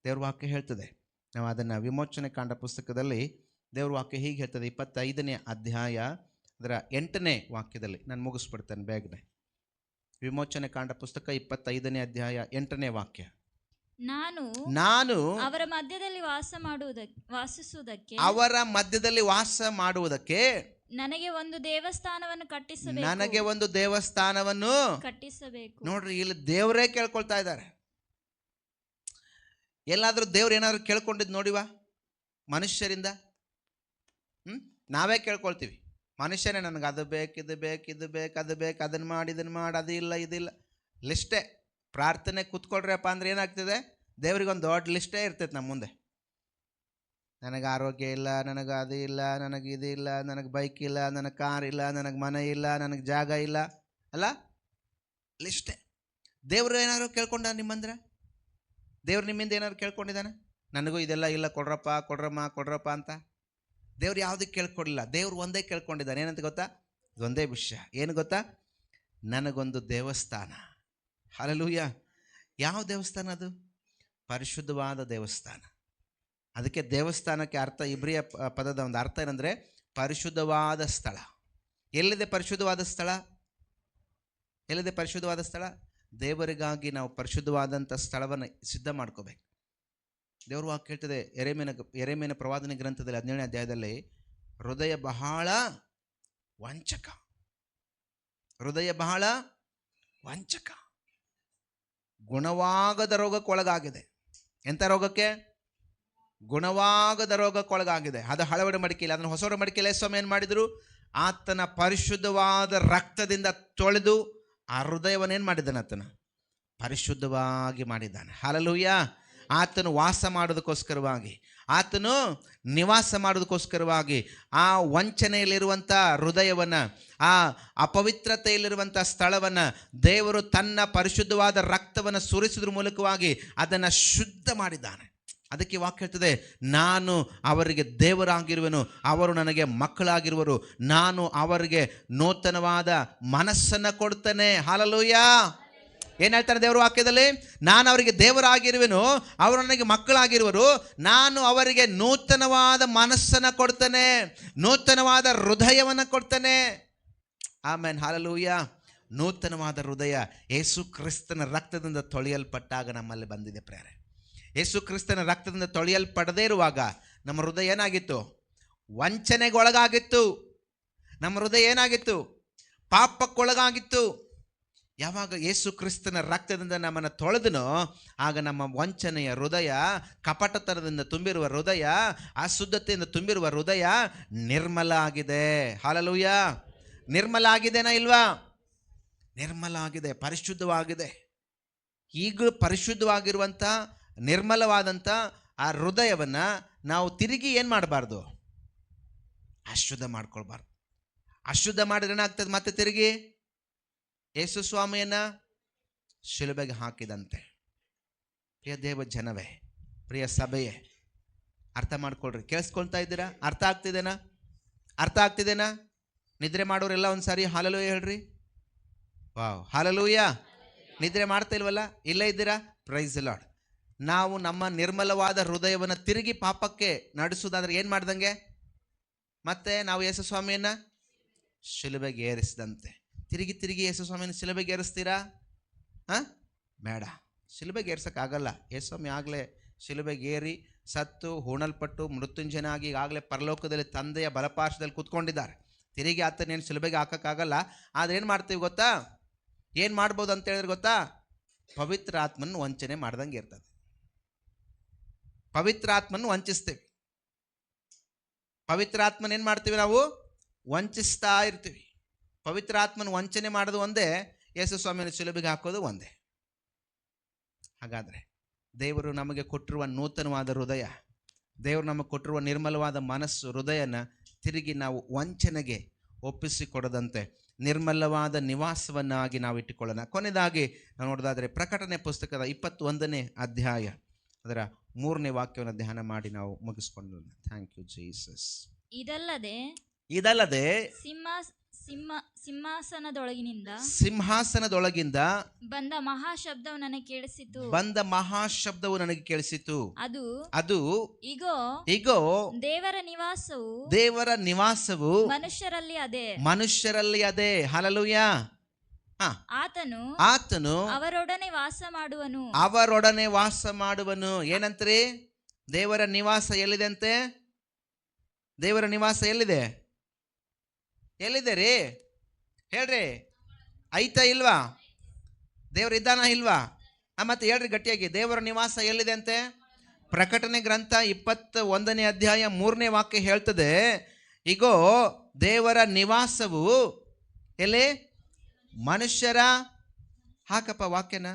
ದೇವ್ರ ವಾಕ್ಯ ಹೇಳ್ತದೆ. ನಾವು ಅದನ್ನು ವಿಮೋಚನೆ ಕಾಂಡ ಪುಸ್ತಕದಲ್ಲಿ ದೇವ್ರ ವಾಕ್ಯ ಹೀಗೆ ಹೇಳ್ತದೆ, 25ನೇ ಅಧ್ಯಾಯ ಅದರ 8ನೇ ವಾಕ್ಯದಲ್ಲಿ. ನಾನು ಮುಗಿಸ್ಬಿಡ್ತೇನೆ ಬೇಗನೆ. ವಿಮೋಚನೆ ಕಾಂಡ ಪುಸ್ತಕ 25ನೇ ಅಧ್ಯಾಯ 8ನೇ ವಾಕ್ಯ. ನಾನು ಅವರ ಮಧ್ಯದಲ್ಲಿ ವಾಸ ಮಾಡುವುದಕ್ಕೆ ನನಗೆ ಒಂದು ದೇವಸ್ಥಾನವನ್ನು ಕಟ್ಟಿಸಬೇಕು. ನೋಡ್ರಿ, ಇಲ್ಲಿ ದೇವರೇ ಕೇಳ್ಕೊಳ್ತಾ ಇದ್ದಾರೆ. ಎಲ್ಲಾದ್ರೂ ದೇವ್ರು ಏನಾದ್ರು ಕೇಳ್ಕೊಂಡಿದ್ದು ನೋಡಿವ ಮನುಷ್ಯರಿಂದ? ನಾವೇ ಕೇಳ್ಕೊಳ್ತೀವಿ. ಮನುಷ್ಯನೇ ನನಗೆ ಅದು ಬೇಕು, ಇದು ಬೇಕು, ಇದು ಬೇಕು, ಅದು ಬೇಕು, ಅದನ್ನು ಮಾಡಿ, ಇದನ್ನು ಮಾಡಿ, ಅದು ಇಲ್ಲ, ಇದಿಲ್ಲ, ಲಿಸ್ಟೇ. ಪ್ರಾರ್ಥನೆ ಕೂತ್ಕೊಳ್ರಪ್ಪ ಅಂದ್ರೆ ಏನಾಗ್ತದೆ? ದೇವ್ರಿಗೊಂದು ದೊಡ್ಡ ಲಿಸ್ಟೇ ಇರ್ತೈತೆ ನಮ್ಮ ಮುಂದೆ. ನನಗೆ ಆರೋಗ್ಯ ಇಲ್ಲ, ನನಗೆ ಅದು ಇಲ್ಲ, ನನಗೆ ಇದು ಇಲ್ಲ, ನನಗೆ ಬೈಕ್ ಇಲ್ಲ, ನನಗೆ ಕಾರ್ ಇಲ್ಲ, ನನಗೆ ಮನೆ ಇಲ್ಲ, ನನಗೆ ಜಾಗ ಇಲ್ಲ, ಅಲ್ಲ, ಲಿಸ್ಟೇ. ದೇವರು ಏನಾದ್ರು ಕೇಳ್ಕೊಂಡ ನಿಮ್ಮಂದ್ರೆ? ದೇವ್ರು ನಿಮ್ಮಿಂದ ಏನಾದ್ರು ಕೇಳ್ಕೊಂಡಿದ್ದಾನೆ? ನನಗೂ ಇದೆಲ್ಲ ಇಲ್ಲ, ಕೊಡ್ರಪ್ಪ ಅಂತ. ದೇವ್ರು ಯಾವುದಕ್ಕೆ ಕೇಳ್ಕೊಡ್ಲಿಲ್ಲ. ದೇವ್ರು ಒಂದೇ ಕೇಳ್ಕೊಂಡಿದ್ದಾನೆ. ಏನಂತ ಗೊತ್ತಾ? ಇದೊಂದೇ ವಿಷಯ. ಏನು ಗೊತ್ತಾ? ನನಗೊಂದು ದೇವಸ್ಥಾನ. ಹಲ್ಲೆಲೂಯ. ಯಾವ ದೇವಸ್ಥಾನ ಅದು? ಪರಿಶುದ್ಧವಾದ ದೇವಸ್ಥಾನ. ಅದಕ್ಕೆ ದೇವಸ್ಥಾನಕ್ಕೆ ಅರ್ಥ, ಇಬ್ರಿಯ ಪದದ ಒಂದು ಅರ್ಥ ಏನಂದರೆ ಪರಿಶುದ್ಧವಾದ ಸ್ಥಳ. ಎಲ್ಲಿದೆ ಪರಿಶುದ್ಧವಾದ ಸ್ಥಳ? ಎಲ್ಲಿದೆ ಪರಿಶುದ್ಧವಾದ ಸ್ಥಳ? ದೇವರಿಗಾಗಿ ನಾವು ಪರಿಶುದ್ಧವಾದಂಥ ಸ್ಥಳವನ್ನು ಸಿದ್ಧ ಮಾಡ್ಕೋಬೇಕು. ದೇವ್ರ ವಾಕ್ಯ ಹೇಳ್ತದೆ, ಯೆರೆಮೀಯನ ಪ್ರವಾದನೆ ಗ್ರಂಥದಲ್ಲಿ 17ನೇ ಅಧ್ಯಾಯದಲ್ಲಿ, ಹೃದಯ ಬಹಳ ವಂಚಕ, ಹೃದಯ ಬಹಳ ವಂಚಕ. ಗುಣವಾಗದ ರೋಗಕ್ಕೊಳಗಾಗಿದೆ. ಎಂಥ ರೋಗಕ್ಕೆ? ಗುಣವಾಗದ ರೋಗಕ್ಕೊಳಗಾಗಿದೆ. ಅದು ಹಳೆ ಒಡಂಬಡಿಕೆಯಲ್ಲಿ. ಅದನ್ನು ಹೊಸ ಒಡಂಬಡಿಕೆಯಲ್ಲಿ ಸ್ವಾಮಿ ಏನು ಮಾಡಿದರು? ಆತನ ಪರಿಶುದ್ಧವಾದ ರಕ್ತದಿಂದ ತೊಳೆದು ಆ ಹೃದಯವನ್ನೇನು ಮಾಡಿದ್ದಾನೆ? ಆತನ ಪರಿಶುದ್ಧವಾಗಿ ಮಾಡಿದ್ದಾನೆ. ಹಲ್ಲೆಲೂಯ. ಆತನು ವಾಸ ಮಾಡೋದಕ್ಕೋಸ್ಕರವಾಗಿ, ಆತನು ನಿವಾಸ ಮಾಡೋದಕ್ಕೋಸ್ಕರವಾಗಿ ಆ ವಂಚನೆಯಲ್ಲಿರುವಂಥ ಹೃದಯವನ್ನು, ಆ ಅಪವಿತ್ರತೆಯಲ್ಲಿರುವಂಥ ಸ್ಥಳವನ್ನು ದೇವರು ತನ್ನ ಪರಿಶುದ್ಧವಾದ ರಕ್ತವನ್ನು ಸುರಿಸೋದ್ರ ಮೂಲಕವಾಗಿ ಅದನ್ನು ಶುದ್ಧ ಮಾಡಿದ್ದಾನೆ. ಅದಕ್ಕೆ ವಾಕ್ಯ ಹೇಳ್ತದೆ, ನಾನು ಅವರಿಗೆ ದೇವರಾಗಿರುವೆನು, ಅವರು ನನಗೆ ಮಕ್ಕಳಾಗಿರುವರು, ನಾನು ಅವರಿಗೆ ನೂತನವಾದ ಮನಸ್ಸನ್ನು ಕೊಡ್ತೇನೆ. ಹಲ್ಲೆಲೂಯ. ಏನು ಹೇಳ್ತಾರೆ ದೇವರ ವಾಕ್ಯದಲ್ಲಿ? ನಾನು ಅವರಿಗೆ ದೇವರಾಗಿರುವೆನು, ಅವರು ನನಗೆ ಮಕ್ಕಳಾಗಿರುವರು, ನಾನು ಅವರಿಗೆ ನೂತನವಾದ ಮನಸ್ಸನ್ನು ಕೊಡ್ತೇನೆ, ನೂತನವಾದ ಹೃದಯವನ್ನು ಕೊಡ್ತೇನೆ. ಆಮೇನ್. ಹಲ್ಲೆಲೂಯ. ನೂತನವಾದ ಹೃದಯ ಯೇಸು ಕ್ರಿಸ್ತನ ರಕ್ತದಿಂದ ತೊಳೆಯಲ್ಪಟ್ಟಾಗ ನಮ್ಮಲ್ಲಿ ಬಂದಿದೆ ಪ್ರೇರೆ. ಯೇಸು ಕ್ರಿಸ್ತನ ರಕ್ತದಿಂದ ತೊಳೆಯಲ್ಪಡದೇ ಇರುವಾಗ ನಮ್ಮ ಹೃದಯ ಏನಾಗಿತ್ತು? ವಂಚನೆಗೊಳಗಾಗಿತ್ತು. ನಮ್ಮ ಹೃದಯ ಏನಾಗಿತ್ತು? ಪಾಪಕ್ಕೊಳಗಾಗಿತ್ತು. ಯಾವಾಗ ಯೇಸು ಕ್ರಿಸ್ತನ ರಕ್ತದಿಂದ ನಮ್ಮನ್ನು ತೊಳೆದನೋ ಆಗ ನಮ್ಮ ವಂಚನೆಯ ಹೃದಯ, ಕಪಟತನದಿಂದ ತುಂಬಿರುವ ಹೃದಯ, ಅಶುದ್ಧತೆಯಿಂದ ತುಂಬಿರುವ ಹೃದಯ ನಿರ್ಮಲ ಆಗಿದೆ. ಹಲ್ಲೆಲೂಯ. ನಿರ್ಮಲ ಆಗಿದೆನಾ ಇಲ್ವಾ? ನಿರ್ಮಲ ಆಗಿದೆ, ಪರಿಶುದ್ಧವಾಗಿದೆ. ಈಗ ಪರಿಶುದ್ಧವಾಗಿರುವಂಥ ನಿರ್ಮಲವಾದಂಥ ಆ ಹೃದಯವನ್ನು ನಾವು ತಿರುಗಿ ಏನು ಮಾಡಬಾರ್ದು? ಅಶುದ್ಧ ಮಾಡ್ಕೊಳ್ಬಾರ್ದು. ಅಶುದ್ಧ ಮಾಡಿದ್ರೆ ಏನಾಗ್ತದೆ? ಮತ್ತೆ ತಿರುಗಿ ಯೇಸು ಸ್ವಾಮಿಯನ್ನು ಶಿಲುಬೆಗೆ ಹಾಕಿದಂತೆ. ಪ್ರಿಯ ದೇವ ಜನವೇ, ಪ್ರಿಯ ಸಭೆಯೇ, ಅರ್ಥ ಮಾಡ್ಕೊಳ್ರಿ. ಕೇಳಿಸ್ಕೊಳ್ತಾ ಇದ್ದೀರಾ? ಅರ್ಥ ಆಗ್ತಿದೆನಾ? ಅರ್ಥ ಆಗ್ತಿದೆನಾ? ನಿದ್ರೆ ಮಾಡೋರೆಲ್ಲ ಒಂದು ಸಾರಿ ಹಲ್ಲೆಲೂಯ ಹೇಳ್ರಿ. Wow, hallelujah. ನಿದ್ರೆ ಮಾಡ್ತಾ ಇಲ್ವಲ್ಲ? ಇಲ್ಲೇ ಇದ್ದೀರಾ? Praise the lord. ನಾವು ನಮ್ಮ ನಿರ್ಮಲವಾದ ಹೃದಯವನ್ನು ತಿರುಗಿ ಪಾಪಕ್ಕೆ ನಡೆಸೋದಾದ್ರೆ ಏನು ಮಾಡ್ದಂಗೆ? ಮತ್ತೆ ನಾವು ಯೇಸು ಸ್ವಾಮಿಯನ್ನು ಶಿಲುಬೆಗೆ ಏರಿಸಿದಂತೆ. ತಿರುಗಿ ತಿರುಗಿ ಯೇಸು ಸ್ವಾಮಿಯನ್ನು ಶಿಲುಬೆಗೆ ಏರಿಸ್ತೀರಾ? ಬೇಡ, ಶಿಲುಬೆಗೆ ಏರ್ಸೋಕ್ಕಾಗಲ್ಲ. ಯೇಸು ಸ್ವಾಮಿ ಆಗಲೇ ಶಿಲುಬೆಗೆ ಏರಿ ಸತ್ತು ಹೂಣಲ್ಪಟ್ಟು ಮೃತ್ಯುಂಜಯನಾಗಿ ಈಗಾಗಲೇ ಪರಲೋಕದಲ್ಲಿ ತಂದೆಯ ಬಲಪಾರ್ಶ್ವದಲ್ಲಿ ಕೂತ್ಕೊಂಡಿದ್ದಾರೆ. ತಿರುಗಿ ಆತನೇನು ಶಿಲುಬೆಗೆ ಹಾಕೋಕ್ಕಾಗಲ್ಲ. ಆದರೆ ಏನು ಮಾಡ್ತೀವಿ ಗೊತ್ತಾ? ಏನು ಮಾಡ್ಬೋದು ಅಂತ ಹೇಳಿದ್ರೆ ಗೊತ್ತಾ? ಪವಿತ್ರ ಆತ್ಮನ ವಂಚನೆ ಮಾಡ್ದಂಗೆ ಇರ್ತದೆ. ಪವಿತ್ರ ಆತ್ಮನ ವಂಚಿಸ್ತೀವಿ. ಪವಿತ್ರ ಆತ್ಮನ ಏನು ಮಾಡ್ತೀವಿ? ನಾವು ವಂಚಿಸ್ತಾ ಇರ್ತೀವಿ. ಪವಿತ್ರ ಆತ್ಮನ ವಂಚನೆ ಮಾಡೋದು ಒಂದೇ, ಯೇಸು ಸ್ವಾಮಿಯನ್ನು ಶಿಲುಬೆಗೆ ಹಾಕೋದು ಒಂದೇ. ಹಾಗಾದರೆ ದೇವರು ನಮಗೆ ಕೊಟ್ಟಿರುವ ನೂತನವಾದ ಹೃದಯ, ದೇವರು ನಮಗೆ ಕೊಟ್ಟಿರುವ ನಿರ್ಮಲವಾದ ಮನಸ್ಸು, ಹೃದಯನ ತಿರುಗಿ ನಾವು ವಂಚನೆಗೆ ಒಪ್ಪಿಸಿಕೊಡದಂತೆ ನಿರ್ಮಲವಾದ ನಿವಾಸವನ್ನಾಗಿ ನಾವು ಇಟ್ಟುಕೊಳ್ಳೋಣ. ಕೊನೆಯದಾಗಿ ನಾವು ನೋಡೋದಾದರೆ ಪ್ರಕಟಣೆ ಪುಸ್ತಕದ 21ನೇ ಅಧ್ಯಾಯ ಅದರ 3ನೇ ವಾಕ್ಯವನ್ನು ಧ್ಯಾನ ಮಾಡಿ ನಾವು ಮುಗಿಸ್ಕೊಳ್ಳೋಣ. Thank you Jesus. ಇದಲ್ಲದೆ ಸಿಂಹಾಸನದೊಳಗಿನಿಂದ ಬಂದ ಮಹಾಶಬ್ದವು ನನಗೆ ಕೇಳಿಸಿತು. ಅದು ಇಗೋ ದೇವರ ನಿವಾಸವು ಮನುಷ್ಯರಲ್ಲಿ ಅದೇ. ಹಲ್ಲೆಲೂಯ. ಆತನು ಅವರೊಡನೆ ವಾಸ ಮಾಡುವನು. ಏನಂತ್ರಿ? ದೇವರ ನಿವಾಸ ಎಲ್ಲಿದೆ? ದೇವರ ನಿವಾಸ ಎಲ್ಲಿದೆ ರೀ? ಹೇಳ್ರಿ. ಐತಾ ಇಲ್ವಾ? ದೇವರು ಇದ್ದಾನ ಇಲ್ವಾ? ಮತ್ತೆ ಹೇಳ್ರಿ ಗಟ್ಟಿಯಾಗಿ. ದೇವರ ನಿವಾಸ ಎಲ್ಲಿದೆ ಅಂತೆ? ಪ್ರಕಟಣೆ ಗ್ರಂಥ 21ನೇ ಅಧ್ಯಾಯ 3ನೇ ವಾಕ್ಯ ಹೇಳ್ತದೆ, ಇಗೋ ದೇವರ ನಿವಾಸವು ಎಲ್ಲಿ? ಮನುಷ್ಯರ. ಹಾಕಪ್ಪ ವಾಕ್ಯನ.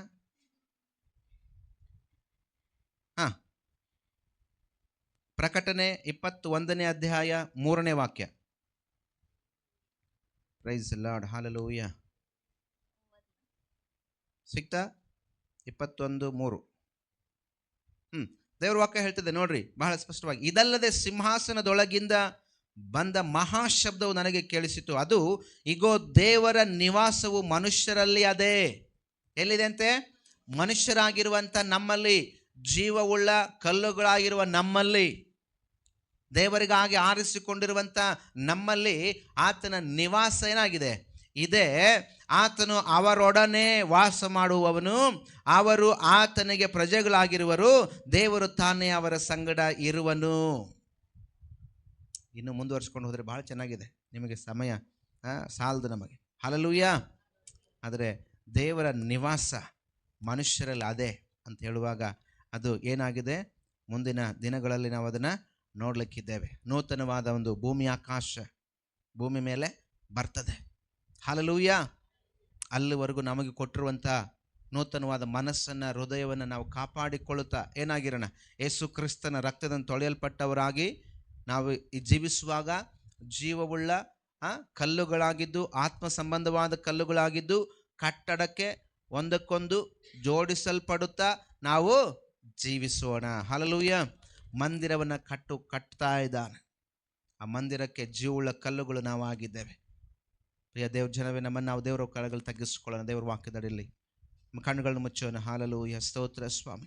ಪ್ರಕಟಣೆ 21ನೇ ಅಧ್ಯಾಯ 3ನೇ ವಾಕ್ಯ. Praise lord. ಹಲ್ಲೆಲೂಯ. ಸಿಕ್ತಾ? 21:3. ದೇವ್ರ ವಾಕ್ಯ ಹೇಳ್ತದೆ ನೋಡ್ರಿ ಬಹಳ ಸ್ಪಷ್ಟವಾಗಿ. ಇದಲ್ಲದೆ ಸಿಂಹಾಸನದೊಳಗಿಂದ ಬಂದ ಮಹಾಶಬ್ದವು ನನಗೆ ಕೇಳಿಸಿತು. ಅದು ಇಗೋ ದೇವರ ನಿವಾಸವು ಮನುಷ್ಯರಲ್ಲಿ ಅದೇ. ಎಲ್ಲಿದೆ ಅಂತೆ? ಮನುಷ್ಯರಾಗಿರುವಂಥ ನಮ್ಮಲ್ಲಿ, ಜೀವವುಳ್ಳ ಕಲ್ಲುಗಳಾಗಿರುವ ನಮ್ಮಲ್ಲಿ, ದೇವರಿಗಾಗಿ ಆರಿಸಿಕೊಂಡಿರುವಂಥ ನಮ್ಮಲ್ಲಿ ಆತನ ನಿವಾಸ ಏನಾಗಿದೆ? ಇದೆ. ಆತನು ಅವರೊಡನೆ ವಾಸ ಮಾಡುವವನು, ಅವರು ಆತನಿಗೆ ಪ್ರಜೆಗಳಾಗಿರುವರು, ದೇವರು ತಾನೇ ಅವರ ಸಂಗಡ ಇರುವನು. ಇನ್ನು ಮುಂದುವರಿಸ್ಕೊಂಡು ಹೋದರೆ ಬಹಳ ಚೆನ್ನಾಗಿದೆ. ನಿಮಗೆ ಸಮಯ ಸಾಲದು ನಮಗೆ. ಹಲ್ಲೆಲೂಯ. ಆದರೆ ದೇವರ ನಿವಾಸ ಮನುಷ್ಯರಲ್ಲಿ ಅದೇ ಅಂತ ಹೇಳುವಾಗ ಅದು ಏನಾಗಿದೆ, ಮುಂದಿನ ದಿನಗಳಲ್ಲಿ ನಾವು ಅದನ್ನು ನೋಡಲಿಕ್ಕಿದ್ದೇವೆ. ನೂತನವಾದ ಒಂದು ಭೂಮಿ ಆಕಾಶ ಭೂಮಿ ಮೇಲೆ ಬರ್ತದೆ. ಹಲ್ಲೆಲೂಯಾ. ಅಲ್ಲಿವರೆಗೂ ನಮಗೆ ಕೊಟ್ಟಿರುವಂಥ ನೂತನವಾದ ಮನಸ್ಸನ್ನು, ಹೃದಯವನ್ನು ನಾವು ಕಾಪಾಡಿಕೊಳ್ಳುತ್ತಾ ಏನಾಗಿರೋಣ, ಯೇಸು ಕ್ರಿಸ್ತನ ರಕ್ತದಿಂದ ತೊಳೆಯಲ್ಪಟ್ಟವರಾಗಿ ನಾವು ಈ ಜೀವಿಸುವಾಗ ಜೀವವುಳ್ಳ ಕಲ್ಲುಗಳಾಗಿದ್ದು, ಆತ್ಮ ಸಂಬಂಧವಾದ ಕಲ್ಲುಗಳಾಗಿದ್ದು, ಕಟ್ಟಡಕ್ಕೆ ಒಂದಕ್ಕೊಂದು ಜೋಡಿಸಲ್ಪಡುತ್ತಾ ನಾವು ಜೀವಿಸೋಣ. ಹಲ್ಲೆಲೂಯಾ. ಮಂದಿರವನ್ನು ಕಟ್ತಾ ಇದ್ದಾನೆ. ಆ ಮಂದಿರಕ್ಕೆ ಜೀವವುಳ್ಳ ಕಲ್ಲುಗಳು ನಾವು ಆಗಿದ್ದೇವೆ. ಪ್ರಿಯ ದೇವ್ರ ಜನವೇ, ನಮ್ಮನ್ನು ನಾವು ದೇವರ ಕೆಳಗಲ್ಲಿ ತಗ್ಗಿಸ್ಕೊಳ್ಳೋಣ. ದೇವರ ವಾಕ್ಯದಡಿಯಲ್ಲಿ ನಮ್ಮ ಕಣ್ಣುಗಳನ್ನು ಮುಚ್ಚೋಣ. ಹಲ್ಲೆಲೂಯಾ. ಸ್ತೋತ್ರ ಸ್ವಾಮಿ.